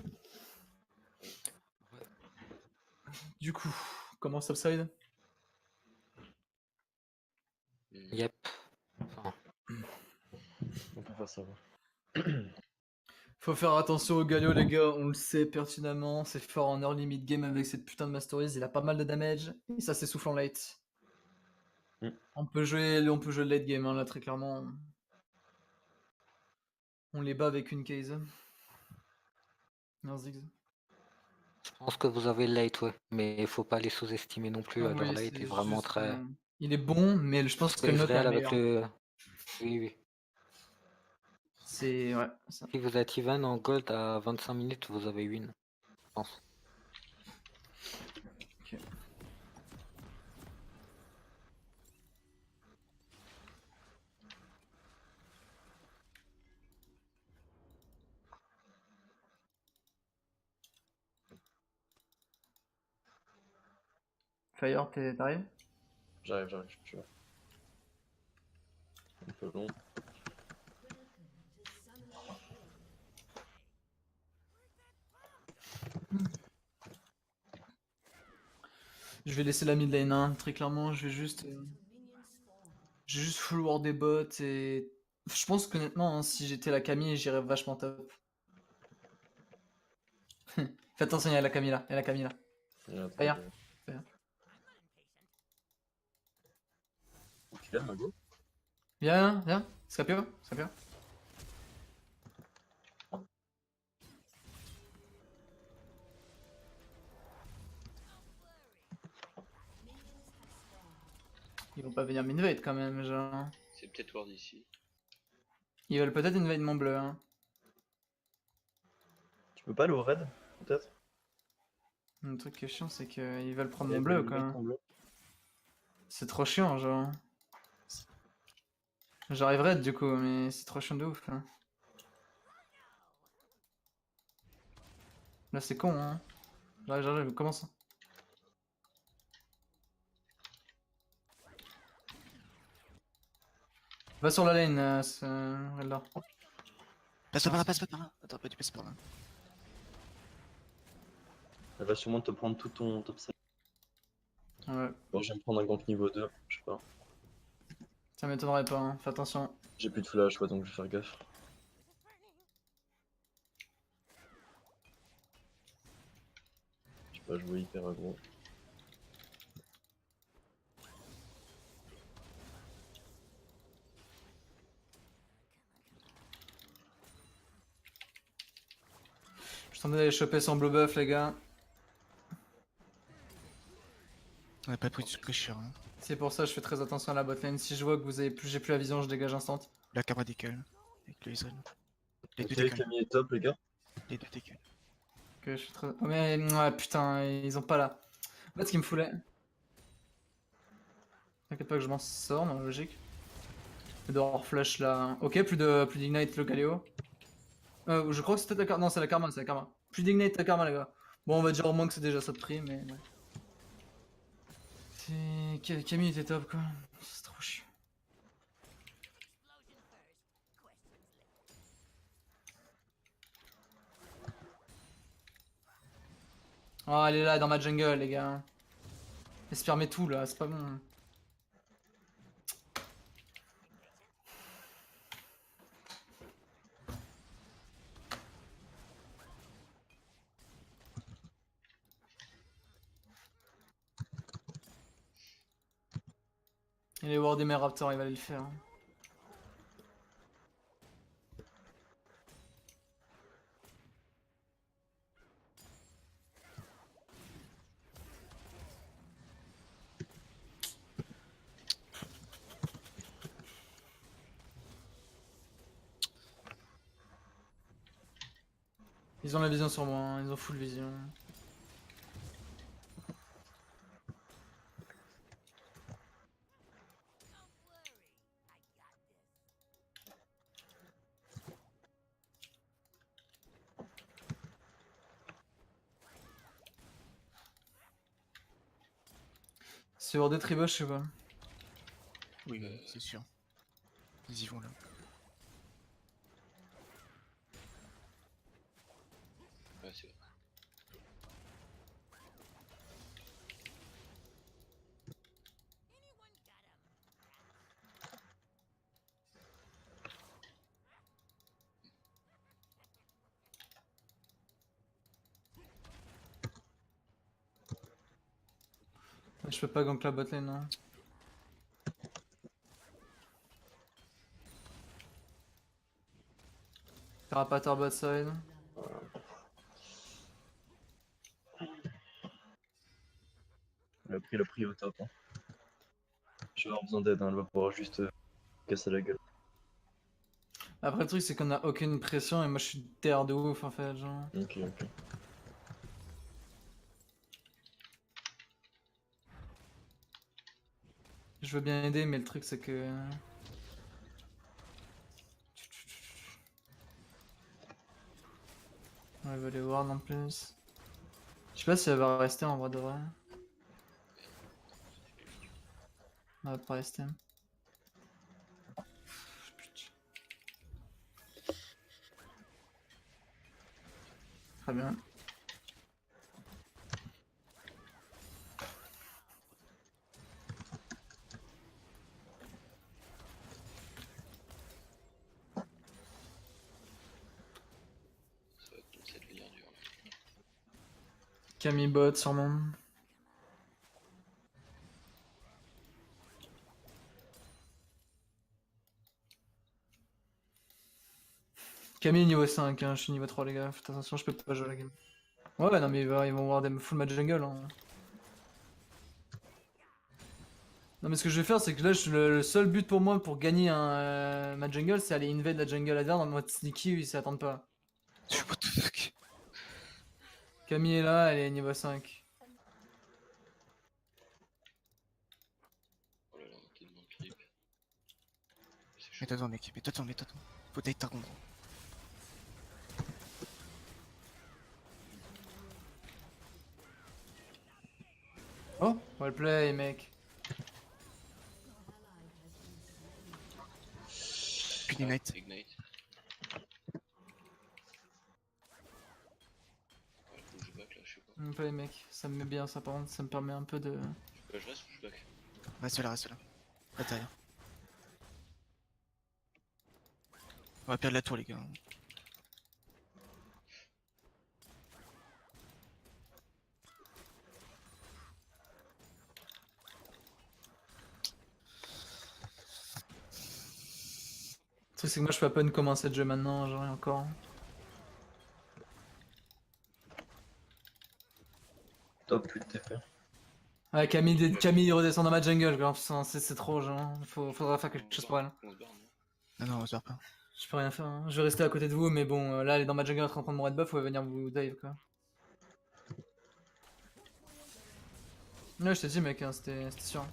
Du coup, comment subside? Yep. Enfin, On peut faire ça. Ouais. Faut faire attention au Galio, les gars, on le sait pertinemment. C'est fort en early mid game avec cette putain de Masteries. Il a pas mal de damage et ça s'essouffle en late. Mm. On peut jouer le late game, hein, là, très clairement. On les bat avec une case. Non, Ziggs. je pense que vous avez le late, ouais. Mais il faut pas les sous-estimer non plus. Ah Leur oui, late c'est est vraiment juste. très. Il est bon, mais je pense que C'est le nôtre est Israël avec meilleur. le. Oui, oui. C'est. Ouais, ça. Si vous êtes even en gold à 25 minutes, vous avez win, je pense. Ok. Fire, t'arrives? J'arrive, je suis là. Un peu long. Je vais laisser la mid lane, hein, très clairement. Je vais juste. J'ai juste full ward des bots et. Je pense qu'honnêtement, hein, si j'étais la Camille, j'irais vachement top. Fais attention, il y a la Camille là. Il y a la Camille là. Fire. Fire. Calme, go. Viens, viens. Scapio, Scapio. Ils vont pas venir m'invade quand même, genre. C'est peut-être Ward ici. Ils veulent peut-être invade mon bleu, hein. Tu peux pas aller au raid, peut-être? Le truc qui est chiant, c'est qu'ils veulent prendre Et mon bleu, invade quoi. ton bleu. C'est trop chiant, genre. J'arriverai du coup, mais c'est trop chiant de ouf, hein. Là, c'est con, hein. J'arrive, commence. Va sur la lane, là. Passe pas par là, passe pas par là. Attends, pas tu passes par là. Elle va sûrement te prendre tout ton top 5. Ouais, Bon, je vais me prendre un gank niveau 2, je sais pas. ça m'étonnerait pas, hein. Fais attention. J'ai plus de flash, ouais, donc je vais faire gaffe. Je sais pas jouer hyper aggro. Je t'en d'aller choper son blue buff, les gars. On a pas pris de pressure. Hein. C'est pour ça que je fais très attention à la botlane. Si je vois que vous avez plus, j'ai plus la vision, je dégage instant. La karma décale. Avec le Israël. Les deux Ok, décalent. Camille est top, les gars. Les deux décalent. Que je suis très... Oh, mais ouais, putain, ils ont pas là. En fait, ce qui me foulait. T'inquiète pas que je m'en sors, non, logique. Je dois avoir flash là. Ok, plus d'ignite le Galio. Je crois que c'était la karma. Non, c'est la karma, c'est la karma. Plus d'ignite la karma, les gars. Bon, on va dire au moins que c'est déjà ça de prix, mais ouais. Camille était top quoi. C'est trop chiant. Oh, elle est là dans ma jungle, les gars. Espère met tout là, c'est pas bon. Il est Ward et mes Raptors, il va aller le faire. Ils ont la vision sur moi, hein, ils ont full vision. C'est hors des tribus, je sais pas. Oui, c'est sûr. Ils y vont là. Ouais, c'est vrai. Je peux pas gank la botlane, non. Carapator bot side. Elle a pris le prix au top. Hein. Je vais avoir besoin d'aide, hein. Elle va pouvoir juste casser la gueule. Après, le truc, c'est qu'on a aucune pression et moi je suis terre de ouf en fait. Genre. Ok, ok. Je veux bien aider, mais le truc, c'est que. Ouais, elle va aller ward en plus. Je sais pas si elle va rester en vrai de vrai. Elle va pas rester. Putain. Très bien. Ça va commencer à devenir dur. Là. Camille bot sûrement. Camille niveau 5, hein, je suis niveau 3 les gars, faites attention, je peux pas jouer la game. Ouais, non mais ils vont voir des full match jungle. Hein. Non mais ce que je vais faire, c'est que là, le seul but pour moi pour gagner un match jungle, c'est aller invade la jungle adverse en mode sneaky où ils s'y attendent pas. What the fuck? Camille est là, elle est niveau 5. Oh là là, tellement de clip. C'est chaud. Mets-toi devant, mec. Mets-toi devant, mets-toi devant. Faut tailler ta gros. Well play, mec. Puis Ignite. Ignite. Ouais, faut que je back là, je sais pas. Well play, mec. Ça me met bien, ça par contre, ça me permet un peu de. Je reste ou je back? Reste là, reste là. Pas derrière. On va perdre la tour, les gars. Le truc, c'est que moi, je peux à peine commencer le jeu maintenant, genre, et encore. Top 8 TP. Ouais, Camille redescend dans ma jungle, quoi. C'est trop, genre. Faudra faire quelque chose pour elle. On se barre, non? Non, non, on se barre pas. Je peux rien faire, hein. Je vais rester à côté de vous, mais bon, là, elle est dans ma jungle en train de prendre mon red buff, elle va venir vous dive, quoi. Ouais, je t'ai dit, mec, hein, c'était sûr.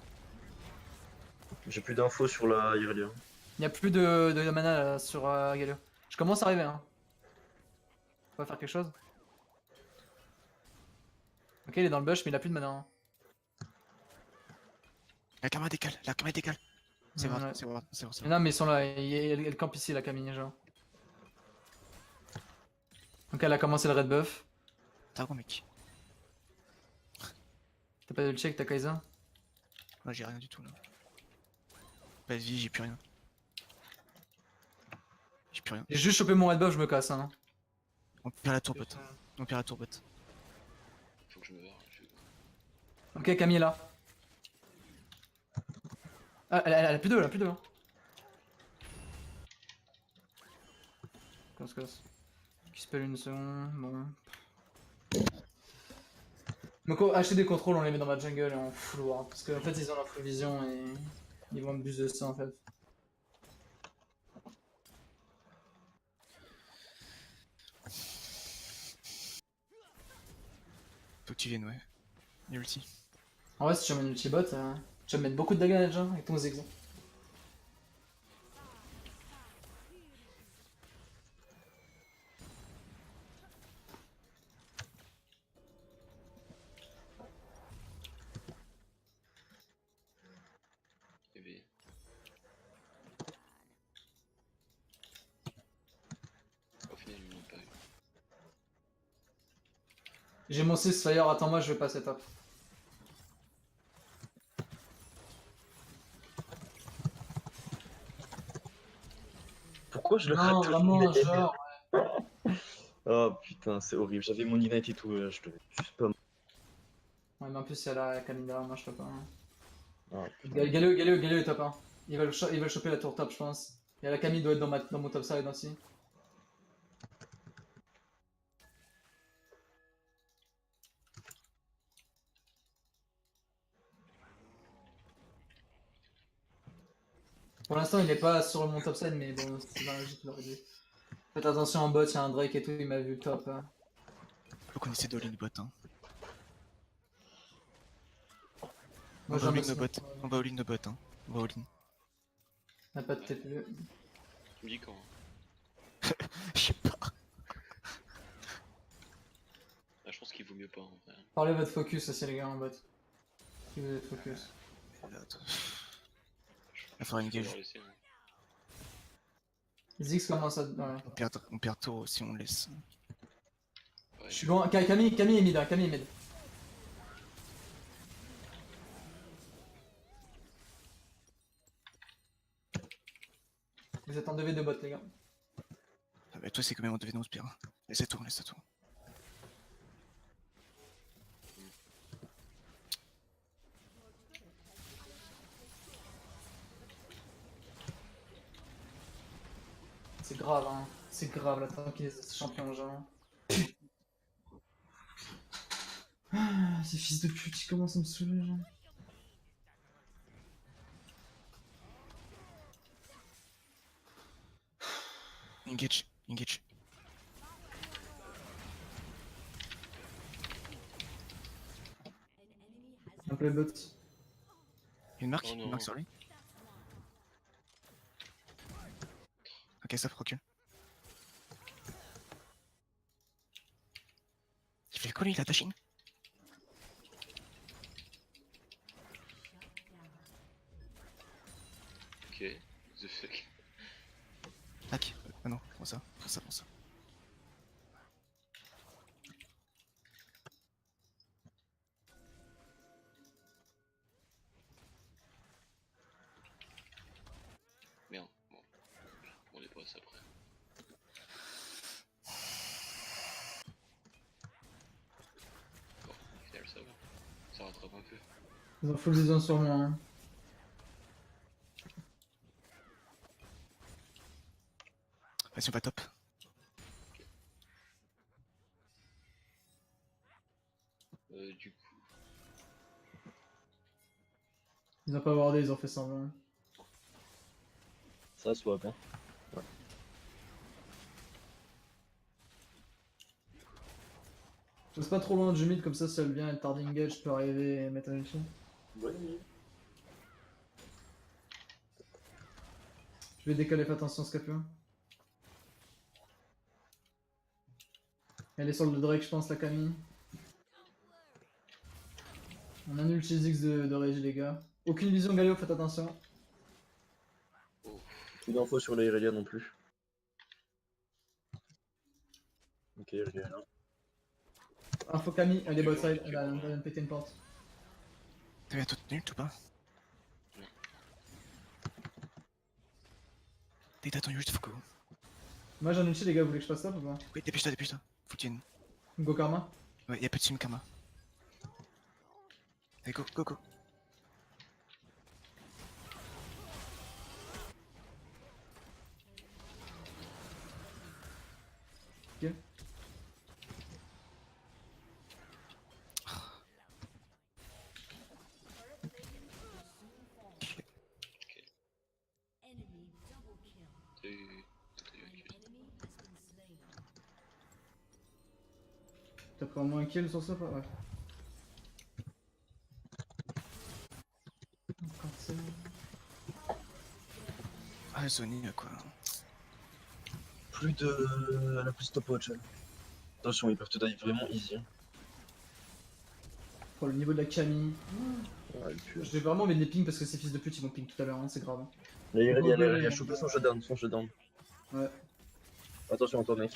J'ai plus d'infos sur la Irelia. Y'a plus de mana là, sur Galio. Je commence à arriver, hein. On va faire quelque chose. Ok, il est dans le bush, mais il a plus de mana. Hein. La caméra décale, la caméra décale. C'est Ouais. vrai, c'est vrai, c'est vrai. Mais non, mais ils sont là, elle campe ici, la Camille, genre. Donc elle a commencé le red buff. T'as gros, mec. T'as pas de le check, t'as Kaiser? Moi, j'ai rien du tout là. Vas-y, j'ai plus rien. J'ai plus rien. J'ai juste chopé mon red buff, je me casse, hein. On perd la tour, pote. On perd la tour, pote. Faut que je me barre. Ok, Camille est là. Ah, elle a plus d'eau, elle a plus d'eau. Casse. Qui se pèle une seconde, bon. Donc acheter des contrôles, on les met dans ma jungle et on full ward. Parce qu'en fait ils ont la full vision et ils vont abuser de ça en fait. Faut que tu viennes, ouais. Il y a ulti. En vrai si tu amènes l'ultibot, tu vas mettre beaucoup de damage hein, avec ton zigzag. Éveillé. Au final, ils m'ont pas eu. J'ai mon 6 Fire, attends-moi, je vais passer top. Pourquoi je le rate Non, toujours, vraiment, les genre. Oh putain, c'est horrible. J'avais mon Ignite et tout, je devais juste pas. Ouais, mais en plus, il y a la Camille derrière moi, je peux pas. Hein. Ah, putain. Galio est top 1. Ils veulent choper la tour top, je pense. Et la Camille doit être dans mon top side aussi. Pour l'instant, il est pas sur mon top side, mais bon, c'est dans la logique de l'aurait dit. Faites attention en bot, il y a un Drake et tout, il m'a vu top. Hein. Faut qu'on essaie de all-in bot, hein. Moi, On va j'en all-in ai nos bots. On va all-in nos bots, hein. On va all-in. On a pas de TP. Tu me dis quand? Hein. Je sais pas. Ah, je pense qu'il vaut mieux pas en vrai. Parlez votre focus aussi, les gars, en bot. Si vous êtes focus. Il faudra Je vais engage. leur laisser, hein. Ziggs commence à. Ouais. On perd tour si on le laisse. Ouais, Je suis loin. Camille est mid, hein, Camille est mid. Vous êtes en 2v2 bot, les gars. Ah bah toi c'est quand même en devenant pire. Laisse tour, laisse tour. C'est grave, hein. C'est grave, la tranquillité de ce champion, genre. Ah, ces fils de pute, ils commencent à me saouler, genre. Engage, engage. Un play bot. Une marque, Oh une non. marque sur lui. Ok, ça recule. Il fait quoi lui, la tachine? Ok, the fuck. Tac. Ah non, prends ça, prends ça, prends ça. Merde, bon. On les passe après. Bon, au final ça va. Ça rattrape un peu. Ils ont full vision sur moi. Hein. Ils sont pas top. Du coup, Ils ont pas wardé, ils ont fait semblant. Ça swap, hein. Je passe pas trop loin du mid, comme ça, si elle vient et tard engage, je peux arriver et mettre un ulti. Ouais, Je vais décaler, fais attention, Scapio. Elle est sur le Drake, je pense, la Camille. On a un ulti Ziggs de régie, les gars. Aucune vision Galio, faites attention. plus d'infos sur les Irelia non plus. Ok, Irelia là. Info Camille, elle est bot side, elle a pété une porte. T'as bien tout tenu ou pas? Non. Dès que t'as ton ult, faut go. Moi j'ai un ulti, les gars, vous voulez que je passe top ou pas? Oui, dépêche-toi, dépêche-toi. Faut qu'il y ait une. Go Karma. Ouais, y'a peu de team Karma. Allez, go, go, go. Ok. t'as eu un kill. T'as pris au moins un kill sur ça, pas? Ouais. Quand c'est- Ah, le Sony, quoi. Plus de. Elle a plus de stopwatch. Elle. Attention, ils peuvent te dive vraiment easy. Pour le niveau de la Camille. Ouais, elle pue. Je vais vraiment mettre des pings parce que ces fils de pute ils vont ping tout à l'heure, hein, c'est grave. La Irelia, Go, la go, Irelia, go. choper son shutdown, son shutdown. Ouais. Attention, attends, mec.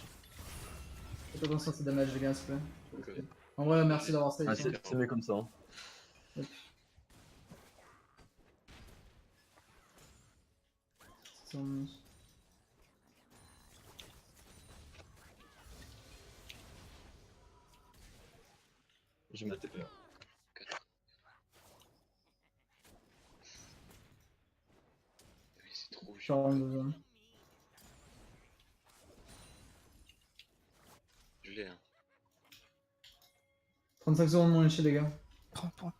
Faites attention à ces damages, les gars, s'il vous plaît. Ok. En vrai, merci d'avoir stay. Ah, c'est mieux comme ça. Hein. J'ai ma TP. Oui, c'est trop Je suis en deuxième. Je l'ai, hein. 35 secondes mon ulti, les gars. Prends, prends.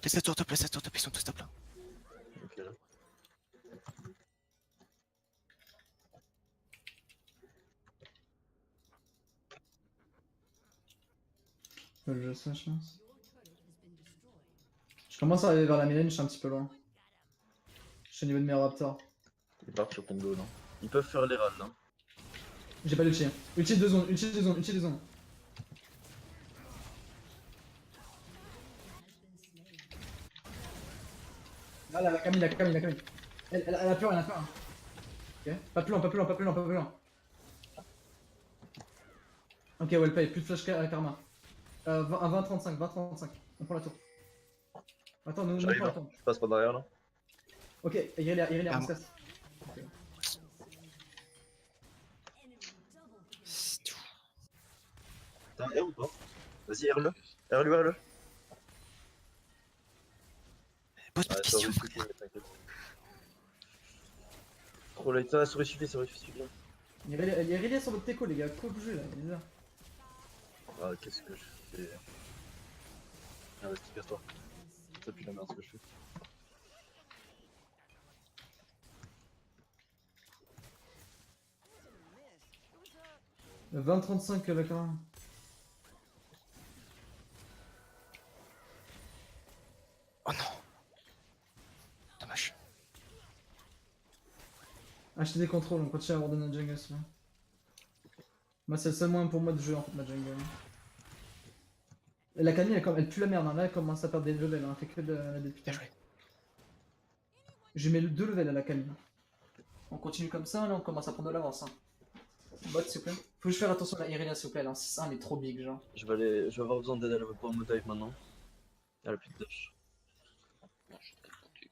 Laisse-la sur top, laisse-la sur top, ils sont tous top là. Ok, là. Je sais, je pense. Je commence à aller vers la midlane, je suis un petit peu loin. Je suis au niveau de mes raptors. Ils partent sur ton go là. Ils peuvent faire les rats là. J'ai pas d'ulti. Ulti 2 zones, ulti 2 zones, ulti 2 zones. Ah là, la Camille, la Camille, la Camille. Elle a peur, elle a peur. Ok, pas plus loin, pas plus loin, pas plus loin, pas plus loin. Ok, well play, plus de flash karma. 20-35, 20-35. On prend la tour. Attends, nous J'arrive prend la là. tour. Je passe par derrière là. Ok, Irelia, Ah, on cesse. T'as un R ou pas? Vas-y, R-le. R-le, R-le. Pose pas Ouais, de ça questions. aurait suffi, mais t'inquiète. Trop light, ça aurait suffi, ça aurait suffi. Irelia sur votre teco, les gars. Quoi bouger là, il est là. Ah, qu'est-ce que je fais? Ah, vas-y, casse-toi. Ça pue la merde ce que je fais. Le 20-35 la karma. Oh non. Dommage. Achetez des contrôles, on continue à avoir de notre jungle là. Moi c'est le seul moyen pour moi de jouer en fait ma jungle. La Camille, elle pue la merde, hein. Là, elle commence à perdre des levels, hein. Elle fait que de la députe. Bien joué. Je mets 2 levels à la Camille. On continue comme ça, là on commence à prendre de l'avance. Hein. Bot s'il vous plaît. Faut juste faire attention à Irelia s'il vous plaît, là. 6-1 elle est trop big genre. Je vais avoir besoin d'aide, elle va pouvoir me dive maintenant. Elle a plus de dash. Non, je suis très tranquille.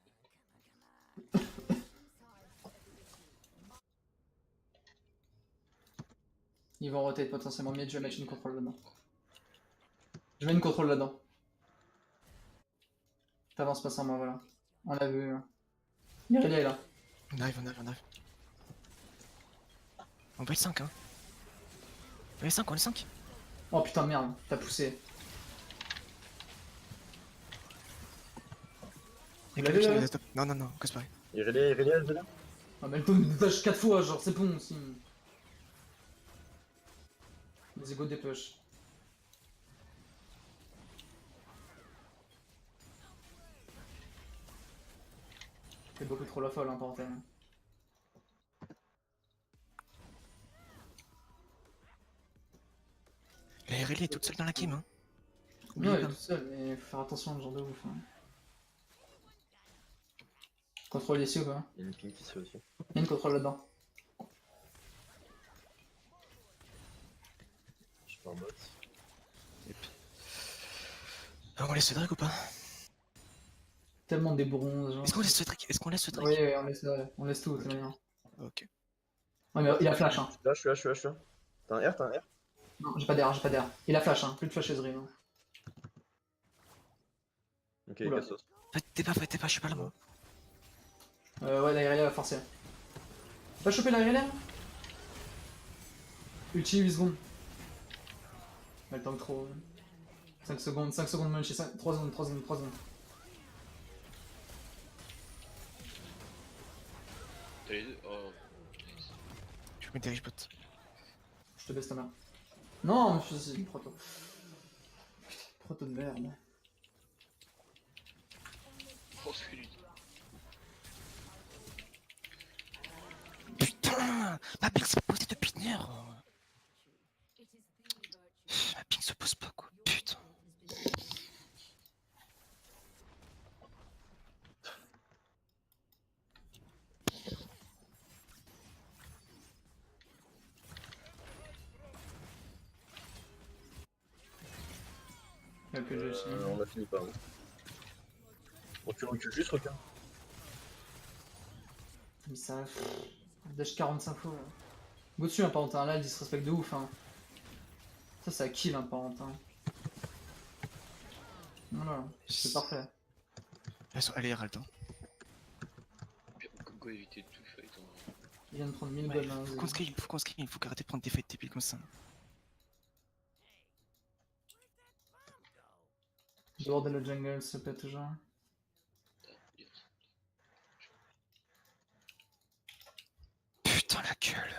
Ils vont roter potentiellement mid, je vais mettre une contrôle là-dedans. Je mets une contrôle là-dedans. T'avances pas sans moi, voilà. On l'a vu. Irelia est là. On arrive. On va être 5 hein. On est 5, on est 5. Oh putain merde, t'as poussé. Et l'avez, là Non, casse pareil. Irelia, elle est là. Ah mais elle peut me dash 4 fois, genre c'est bon aussi. Vas-y go dépush. C'est beaucoup trop la folle hein, portée. La RL est toute seule dans la game hein. Non, elle est toute seule, mais faut faire attention à ce genre de ouf. Hein. Contrôle ici ou pas? Il y a une ping qui se fait aussi. Il y a une contrôle là-dedans. Je suis en bot. On laisse Cédric ou pas? Tellement des bronzes, genre. Est-ce qu'on laisse Cédric? Oui, oui, on laisse tout, c'est bien. Ok. Ouais, mais il a flash, hein. Là, je suis là. T'as un R, Non, j'ai pas d'air. Il a flash, hein. Plus de flash Ezreal. Hein. Ok, Oula. Cassos. Faites pas, je suis pas là moi. Ouais, la Irelia va forcer. Pas choper la Irelia? Ulti 8 secondes. Mais le temps que trop. 5 secondes munch, 3 secondes. T'as les deux? Oh, nice. Je vais mettre des bot. Je te baisse ta mère. Non, mais c'est une proto. Putain, proto de merde. Oh, c'est lui. Putain, ma ping s'est posée depuis une heure. Ma ping se pose pas quoi, putain. Y'a plus de ulti. On a fini par où? Bon, tu recules juste, regarde. Mais ça. Dash 45 fois. Là. Go dessus, hein, Parentin. Là, il disrespect de ouf. Hein. Ça kill, hein, Parentin. Voilà, c'est parfait. Allez, râle hein. Go éviter de tout fight. Il vient de prendre 1000 Ouais, balles. Hein, faut qu'on scale, il faut qu'arrêter de prendre des fights débiles comme ça. Dehors de la jungle, s'il te plaît, toujours. Putain la gueule.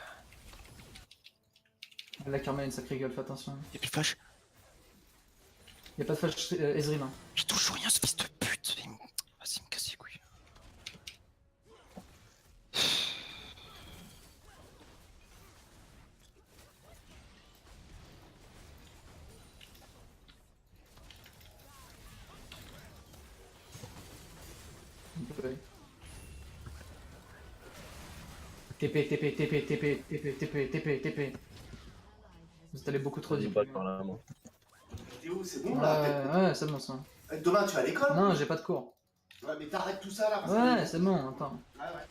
La Karma a une sacrée gueule, fais attention. Y'a plus de flash. Y'a pas de flash Ezreal. Hein. J'ai toujours rien ce fils de pute. Vas-y, il me casse les couilles. Ouais. TP. Vous êtes allé beaucoup trop Vas-y, deep. back par là, moi. T'es où? C'est bon là? Ouais, c'est bon ça. Demain tu vas à l'école? Non, j'ai pas de cours. Ouais, mais t'arrêtes tout ça là parce Ouais, que- c'est bon, attends. Ouais, ouais.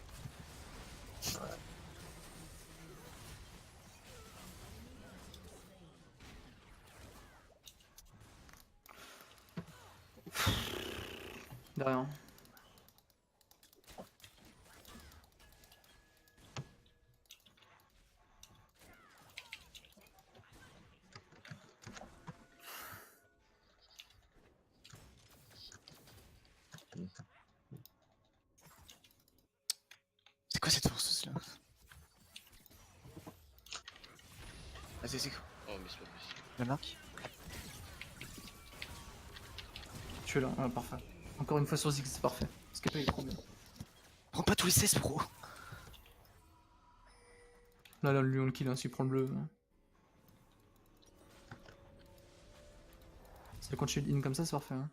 De rien. C'est quoi cette force là? Vas-y, c'est quoi? Oh, mais c'est pas possible. La marque? Tu es là, ouais, parfait. Encore une fois sur Ziggs, c'est parfait. Parce que il est trop bien. Prends pas tous les 16 pro. Là, lui on le kill, hein, s'il prend le bleu. Si elle continue in comme ça, c'est parfait. Hein.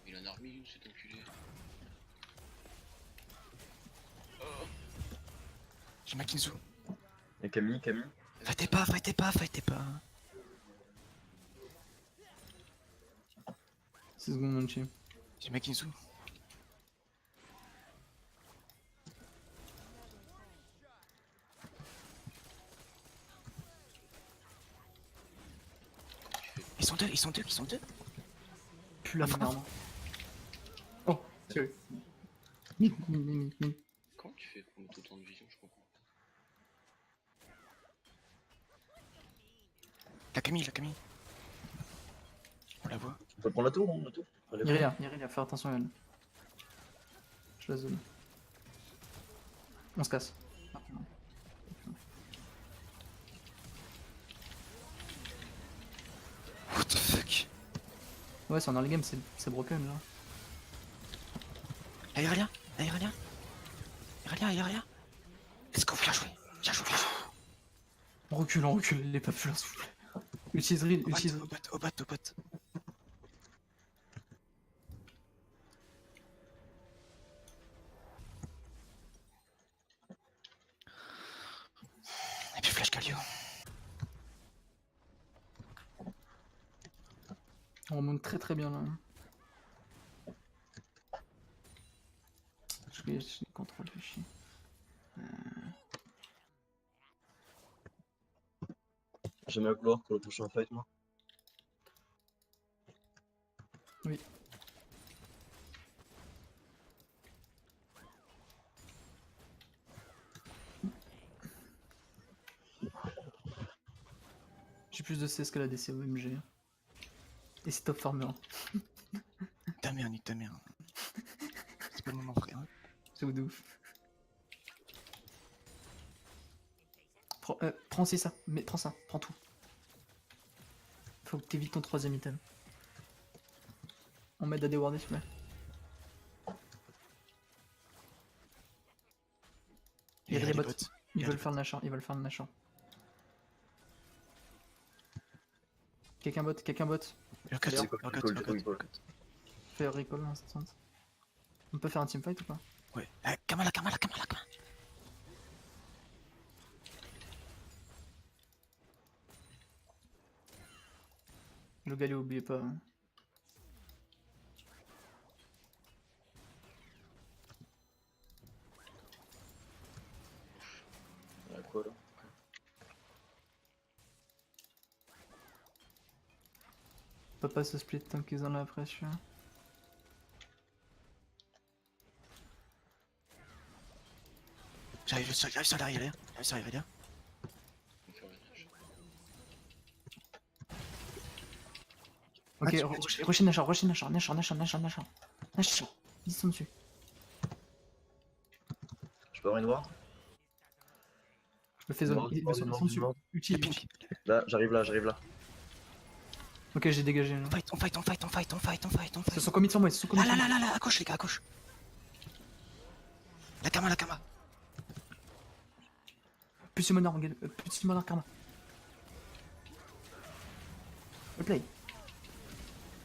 Il en a remis une, cet enculé. J'ai ma Kinzu. Et Camille. Fightez pas. 6 secondes, mon chi. J'ai ma Kinzu. Ils sont deux. Plus la Enfin. merde. Oh, sérieux. Min. Comment tu fais pour mettre autant de vision, je comprends pas. La Camille. On la voit. On peut prendre la tour, hein, la tour. Allez, Irelia, faire attention à elle. Je la zone. On se casse. What the fuck? Ouais, c'est en early game, c'est broken là. Irelia. Let's go, bien joué. On recule, les papes là, s'il vous plaît. Utilise Real, utilise. Au bot. Et puis flash Galio. On remonte très bien là. Je vais contrôle, fais chier. J'ai mis à couloir pour le prochain fight, moi. Oui. J'ai plus de CS que la DC OMG. Et c'est top farmer. Ta mère, nique ta mère. C'est pas le moment, frère. C'est de ouf. Prends aussi ça, mais prends ça, prends tout. Faut que t'évites ton troisième item. On m'aide à déwarder s'il te plaît. Il y a des bots. Ils veulent faire le Nashor, Quelqu'un bot. Le cut. Fais recall instant. On peut faire un teamfight ou pas? Ouais. Kamala. Le Galio, oubliez pas. Hein. Quoi là? On peut pas se split tant qu'ils ont la pression. J'arrive sur l'arrière. On fait rien. Ok, rush Nashor. Ils sont dessus. Je peux avoir une ward? Je me fais zone. Mort, Ils mort, sont mort, dessus. mort. Utilise. Là, j'arrive là. Ok, j'ai dégagé. Là. On fight. Ils se sont commis sur moi, Là, à gauche, les gars, à gauche. La Kama. Plus summoner, karma. Le play.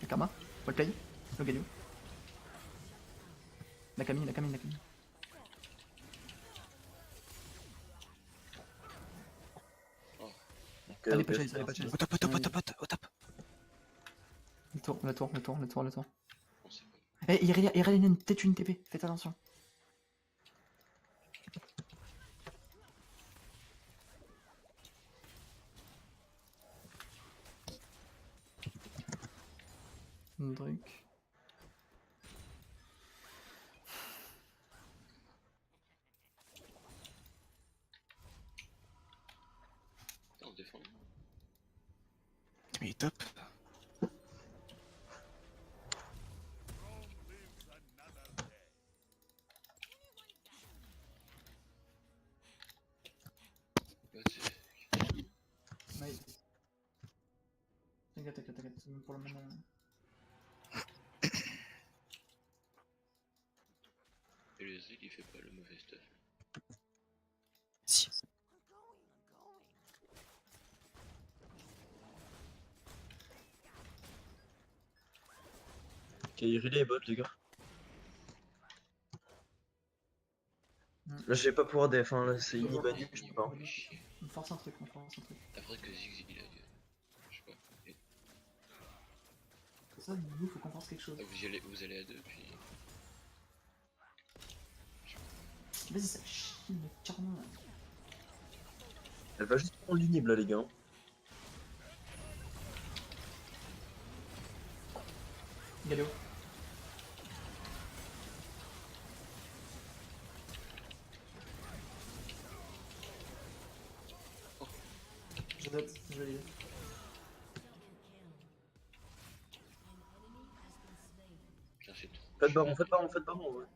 Le karma. Le play. Le galio. La Camille. Ok, Allez, ok, pas chase. Au top. Le tour. On sait pas. Eh, Irelia, peut-être une TP, faites attention. Drake. Putain, on défend. Mais il est top. Ouais, c'est... Nice. T'inquiète, c'est même pour le moment. Et le Zil il fait pas le mauvais stuff. Si. Ok, il relais les bots, les gars. Mm. Là, j'ai pas pouvoir def, hein, là, c'est Ouais, inibani, ouais. je peux pas. Fait chier. On force un truc, on force un truc. Après que Ziggs il a. Je sais pas. Et- C'est ça, du coup, faut qu'on force quelque chose. ah, vous allez à deux, puis. Vas-y, ça chie, mais carrément là. Elle va juste prendre l'inib là, les gars. Galéo. Je note, c'est joli. Putain, c'est trop. Faites baron, ouais.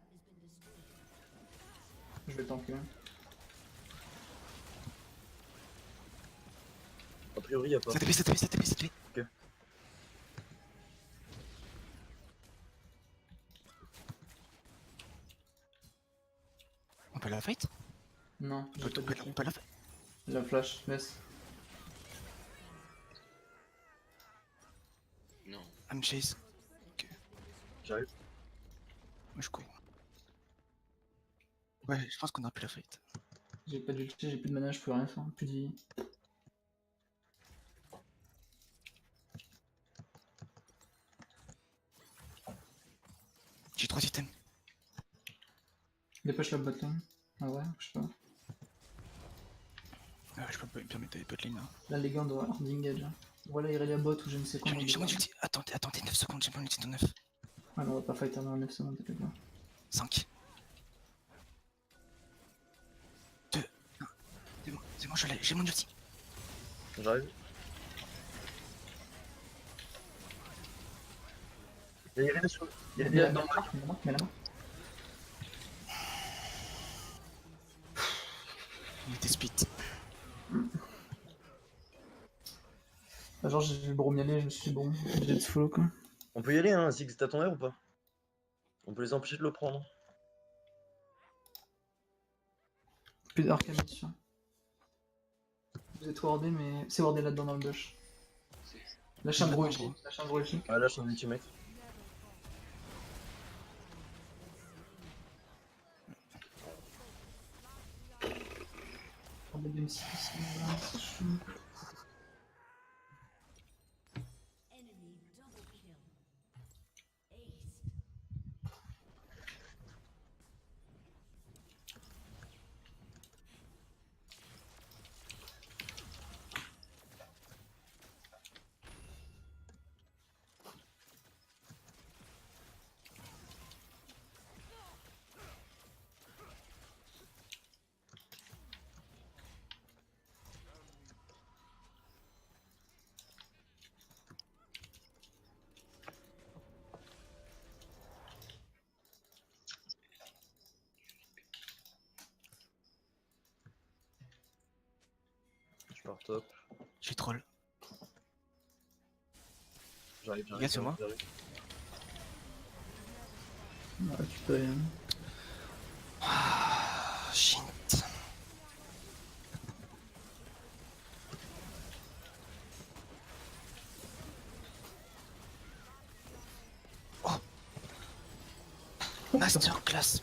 Je vais tanker. A priori, y'a pas. Ça TP. Ok. On peut la fight? Non, j'ai pas On peut la fight. la flash, laisse. Non. I'm chase. J'arrive. Moi je cours. Ouais, je pense qu'on a pu la fight. J'ai pas d'ulti, j'ai plus de mana, je peux rien faire, plus de vie. J'ai 3 items. Dépêche la botlane. Ah ouais, je sais pas. Je peux pas me permettre d'aller botlane là. Là, les gars, on doit hard engage. Hein. Voilà, Irelia bot ou je ne sais quoi. J'ai mon ulti. Attendez 9 secondes, j'ai mon ulti de 9. Ah non, on va pas fighter dans 9 secondes, t'inquiète pas. 5. 2. 1. C'est bon, je l'ai. J'ai mon ulti. J'arrive. Il y a Irelia sur. Il y a dans le bac. Mets la main. Il était split. Ah, genre, j'ai vu le Brom y aller, je me suis dit, bon, j'ai de follow quoi. On peut y aller, hein, Ziggs, t'as ton air ou pas? On peut les empêcher de le prendre. Plus d'arc à mission. Vous êtes wardé, mais c'est wardé là-dedans dans le bush. Lâche un gros ulti. Ah, là, je suis un ultimate. Problème M6, c'est chaud. Je pars top. J'ai troll. J'arrive. Regarde sur moi. Ah, tu peux rien. Ah, shit. Oh. Masterclass,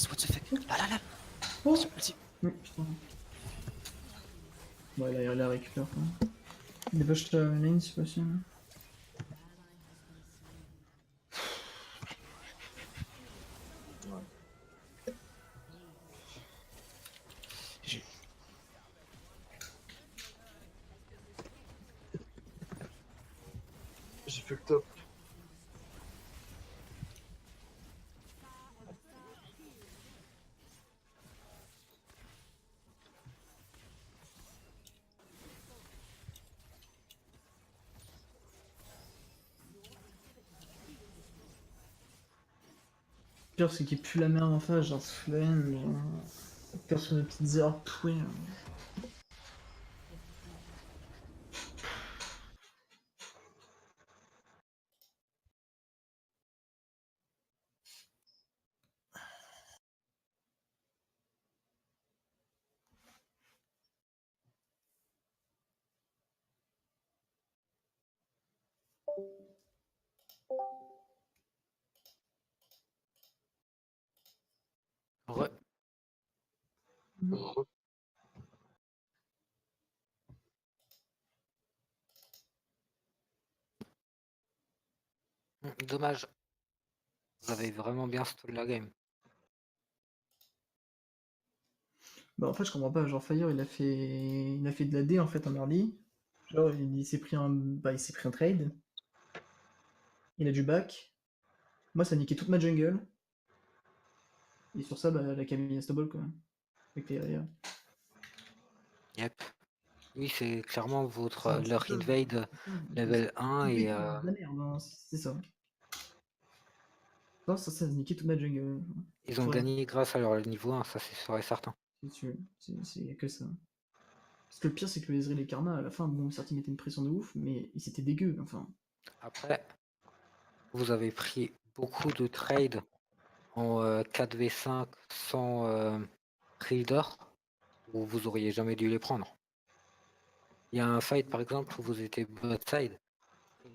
what the fuck. Là. Oh. Ulti. Putain. Bon, il a la récupère quoi. Dépêche ta lane si possible. J'ai fait le top. Le pire c'est qu'il pue la merde en face, genre flemme, genre. Pire sur des petites erreurs pourries. Ouais. Dommage. Vous avez vraiment bien stall la game. Bah en fait je comprends pas, genre Fire il a fait de la D en fait en early. Genre il s'est pris il s'est pris un trade. Il a du back. Moi ça a niqué toute ma jungle. Et sur ça la Camille Stable quoi. Avec les arrières. Yep. Oui, c'est clairement votre C'est leur ça, invade level 1 et de la merde, hein, c'est ça. Non, ça a niqué toute ma jungle. ils ont Voilà. gagné grâce à leur niveau 1, ça c'est sûr et certain. C'est sûr, c'est que ça. Parce que le pire, c'est que le Ezreal et Karma, à la fin, bon, certes, ils mettaient une pression de ouf, mais c'était dégueu, enfin. Après, vous avez pris beaucoup de trades en 4v5 sans Trilder, où vous auriez jamais dû les prendre. Il y a un fight par exemple où vous étiez bot side,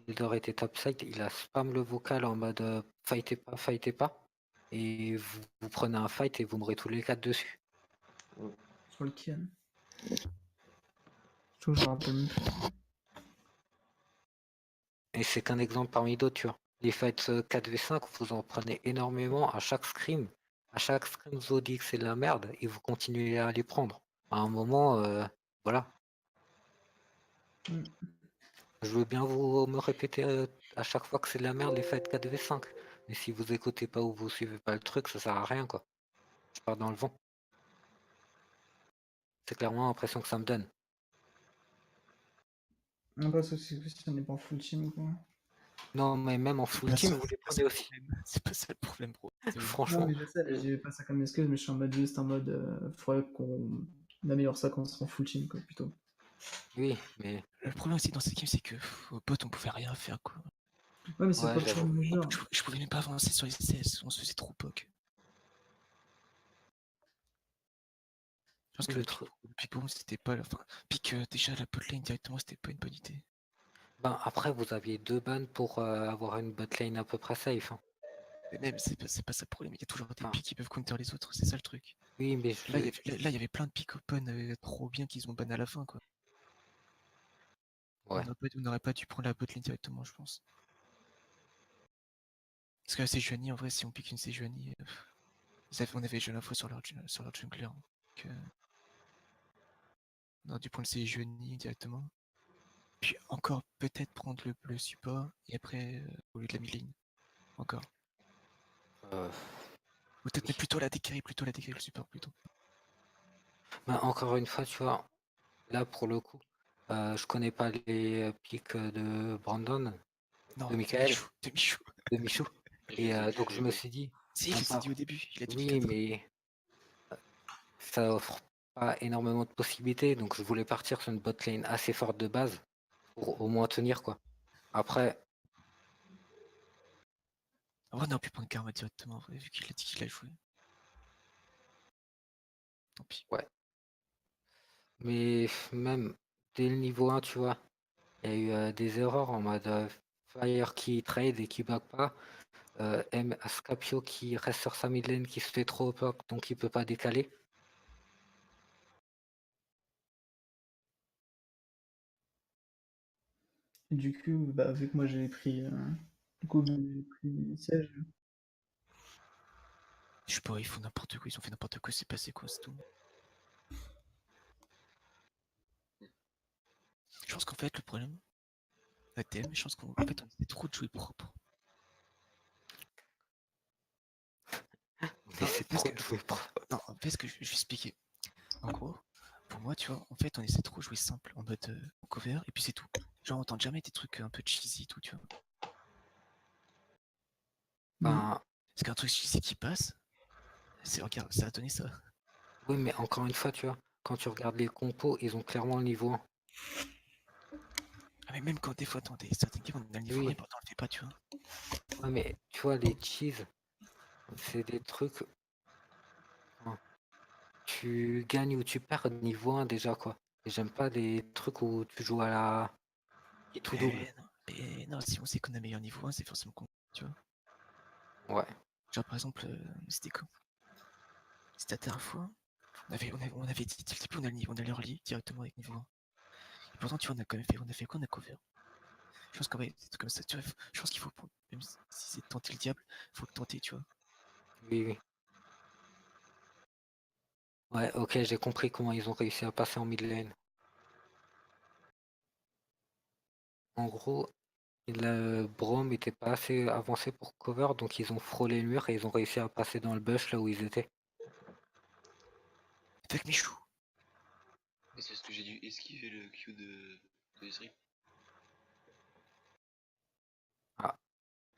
Trilder était top side, il a spam le vocal en mode fightez pas, et vous prenez un fight et vous mourrez tous les 4 dessus. Sur lequel je trouve que je me rappelle même plus. Et c'est qu'un exemple parmi d'autres, tu vois. Les fights 4v5, vous en prenez énormément à chaque scrim. À chaque scrim, vous dites que c'est de la merde et vous continuez à les prendre. À un moment, voilà. Mm. Je veux bien vous me répéter à chaque fois que c'est de la merde les fights 4v5. Mais si vous écoutez pas ou vous suivez pas le truc, ça sert à rien, quoi. Je pars dans le vent. C'est clairement l'impression que ça me donne. Après, ça, c'est si on n'est pas en full team, quoi. Non, mais même en full Pas team, ça, vous les c'est pas prenez ça le aussi. problème. C'est pas ça le problème, bro. Non, Franchement, mais je sais, mais j'ai pas ça comme excuse, mais je suis en mode juste en mode, faudrait qu'on améliore ça quand on sera en full team, quoi, plutôt. oui, mais Le problème aussi dans cette game, c'est que au bot, on pouvait rien faire, quoi. Ouais, mais c'est ouais, pas le j'avoue. problème majeur. Je pouvais même pas avancer sur les CS, on se faisait trop poke. Je pense que Le le truc. pick pour moi, c'était pas. Enfin, pick déjà la botlane directement, c'était pas une bonne idée. Ben, après, vous aviez 2 bans pour avoir une botlane à peu près safe, hein. Mais même, c'est pas ça le problème, il y a toujours des Enfin, picks qui peuvent counter les autres, c'est ça le truc. oui, mais Là, il y avait plein de picks open trop bien qu'ils ont ban à la fin, quoi. ouais. On n'aurait pas dû prendre la botlane directement, je pense. Parce que la Sejuani, en vrai, si on pique une Sejuani, on avait déjà l'info sur leur jungler. Hein. Donc, on aurait dû prendre le Sejuani directement. Puis encore peut-être prendre le support et après au lieu de la mid-lane. Encore. Euh, Ou peut-être oui. mettre plutôt la décrit le support plutôt. Ben, encore une fois, tu vois, là pour le coup, je connais pas les pics de Brandon, Non, de Michael, de Michou. de Michou. Et donc je me suis dit, Si, on il s'est part. dit au début, il a dit Oui, mais ça offre pas énormément de possibilités, donc je voulais partir sur une botlane assez forte de base pour au moins tenir, quoi. Après, En vrai, on aurait pu prendre Karma directement, en vrai, vu qu'il a dit qu'il a joué. Tant pis. ouais. Mais même dès le niveau 1, tu vois, il y a eu des erreurs en mode Fire qui trade et qui back pas. M Scapio qui reste sur sa mid lane qui se fait trop peur donc il peut pas décaler. Et du coup, bah, vu que moi j'ai pris, j'ai pris siège, Je sais pas, ils font n'importe quoi, ils ont fait n'importe quoi, c'est passé quoi, c'est tout. Je pense qu'en fait, le problème, la TM, je pense qu'en fait, on essaie trop de jouer propre. Mais c'est trop de jouer propre. Non, en fait, ce que je vais expliquer. En gros, pour moi, tu vois, en fait, on essaie trop de jouer simple en mode cover et puis c'est tout. Genre, on tente jamais des trucs un peu cheesy et tout, tu vois. Ben, Parce qu'un truc cheesy qui passe, regarde, ça a donné ça. oui, mais encore une fois, tu vois, quand tu regardes les compos, ils ont clairement le niveau 1. Ah, mais même quand des fois, dans certaines games, on a le niveau Oui. 1, pourtant on le fait pas, tu vois. Ouais, mais tu vois, les cheese, c'est des trucs. Enfin, tu gagnes ou tu perds niveau 1 déjà, quoi. Et j'aime pas des trucs où tu joues à la. Et tout double. Et non, si on sait qu'on a meilleur niveau 1, c'est forcément con, tu vois. Ouais. Genre par exemple, c'était quoi? C'était la dernière fois. On avait dit dès le début, on allait early directement avec niveau 1. Et pourtant, tu vois, on a fait quoi? On a cover. Je pense qu'en vrai, c'est comme ça, tu vois, je pense qu'il faut, même si c'est tenter le diable, faut le tenter, tu vois. Oui, oui. Ouais, ok, j'ai compris comment ils ont réussi à passer en mid lane. En gros, le Braum était pas assez avancé pour cover, donc ils ont frôlé le mur et ils ont réussi à passer dans le bush là où ils étaient. Avec Michou. Et c'est parce que j'ai dû esquiver le Q de Ezreal.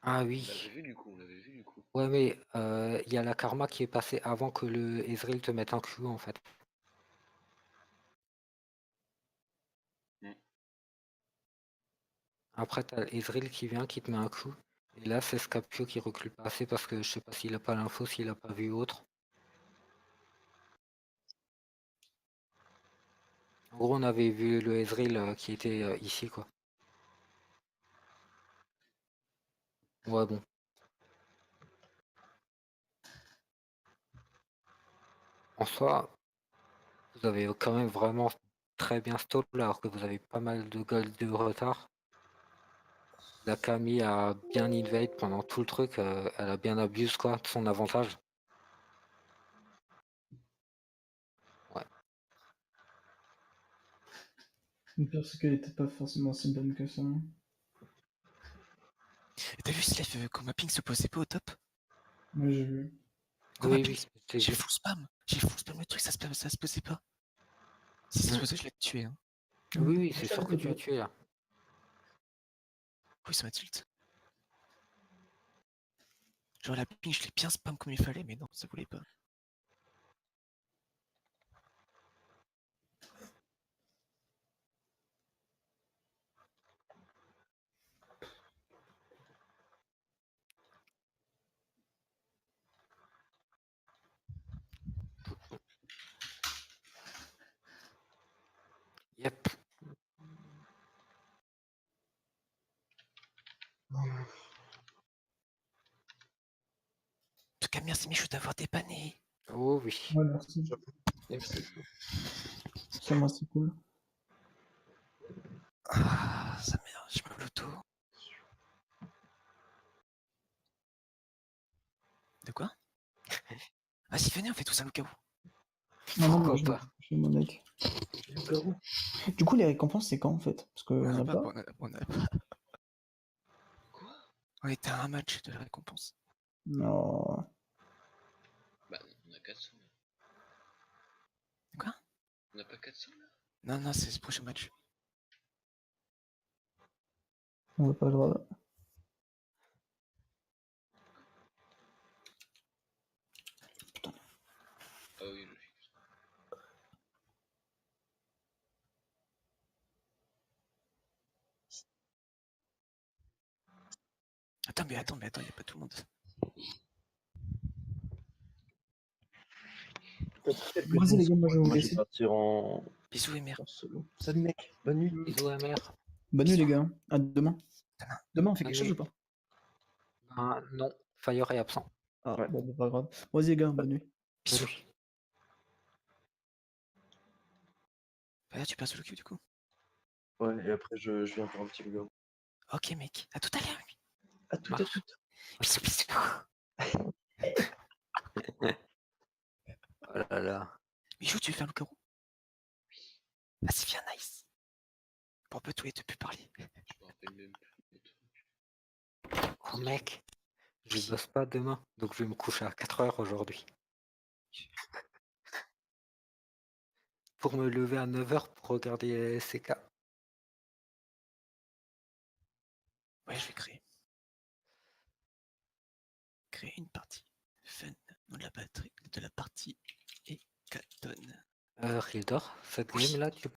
Ah On oui. l'avait vu du coup, on l'avait vu du coup. Ouais, mais il y a la karma qui est passée avant que le Ezreal te mette un Q en fait. Mm. Après, t'as Ezreal qui vient, qui te met un Q. Et là, c'est Scapio qui recule pas assez parce que je sais pas s'il a pas l'info, s'il a pas vu autre. En gros, on avait vu le Ezreal qui était ici, quoi. Ouais, bon. En soi, vous avez quand même vraiment très bien stall alors que vous avez pas mal de gold de retard. La Camille a bien invade pendant tout le truc, elle a bien abusé quoi de son avantage. Ouais. Le pire, c'est qu'elle était pas forcément si bonne que ça. Hein. Et t'as vu Slave quand ma ping se posait pas au top? Moi, j'ai vu. Quand ma Oui, ping, oui, j'ai j'ai vu. full spam. J'ai full spam le truc, ça se posait pas. Si ça se Mm. posait, je l'ai tué. Hein. Oui, oui, c'est sûr que tu as tué là. Oui, ça m'a tilt. Genre la ping, je l'ai bien spam comme il fallait, mais non, ça voulait pas. Yep. En tout cas, merci Michou d'avoir dépanné. Oh oui. Ouais, merci. Ça, moi, c'est cool. Ah, ça merde, je me l'auto. De quoi? Vas-y, venez, on fait tous un Lucao. Non, non, moi, Pourquoi je pas? fais mon deck. Du coup, les récompenses, c'est quand en fait? Parce qu'on On n'a a pas. pas, on a pas. Quoi? On était à un match de la récompense. Non. Bah on a 400 là. Quoi? On a pas 400 là? Non, non, c'est ce prochain match. On n'a pas le droit. Ah oui, logique. Attends, mais attends, y a pas tout le monde. Vas-y, les gars, moi, je vais vous Moi, je vais laisser. partir en Bisous, MR. solo. Salut, mec. Bonne nuit. Bisous mère. Bonne nuit, les gars. À demain. Demain. Demain, on fait Bonne quelque chose nuit. ou pas? Ah, non, Fire est absent. Ah, Ouais. bon, bah, pas grave. Vas-y, les gars, bonne nuit. Bonne Bisous. nuit. Bah là, tu passes le cul du coup. Ouais, et après, je viens faire un petit Lucao. Ok, mec. À tout à l'heure. À tout, à Marche. tout. Bisous, bisous. Oh là là. Michou, tu veux faire le carreau? Vas-y, viens, nice. Pour peu tout et te plus parler. Je me rappelle même plus des trucs. Oh mec, je bosse pas demain, donc je vais me coucher à 4h aujourd'hui. Pour me lever à 9h pour regarder les SCK. Ouais, je vais créer. Créer une partie. Fun. Nom de la batterie. De la partie. Et Caton. Rildor, cette Oui. game là, tu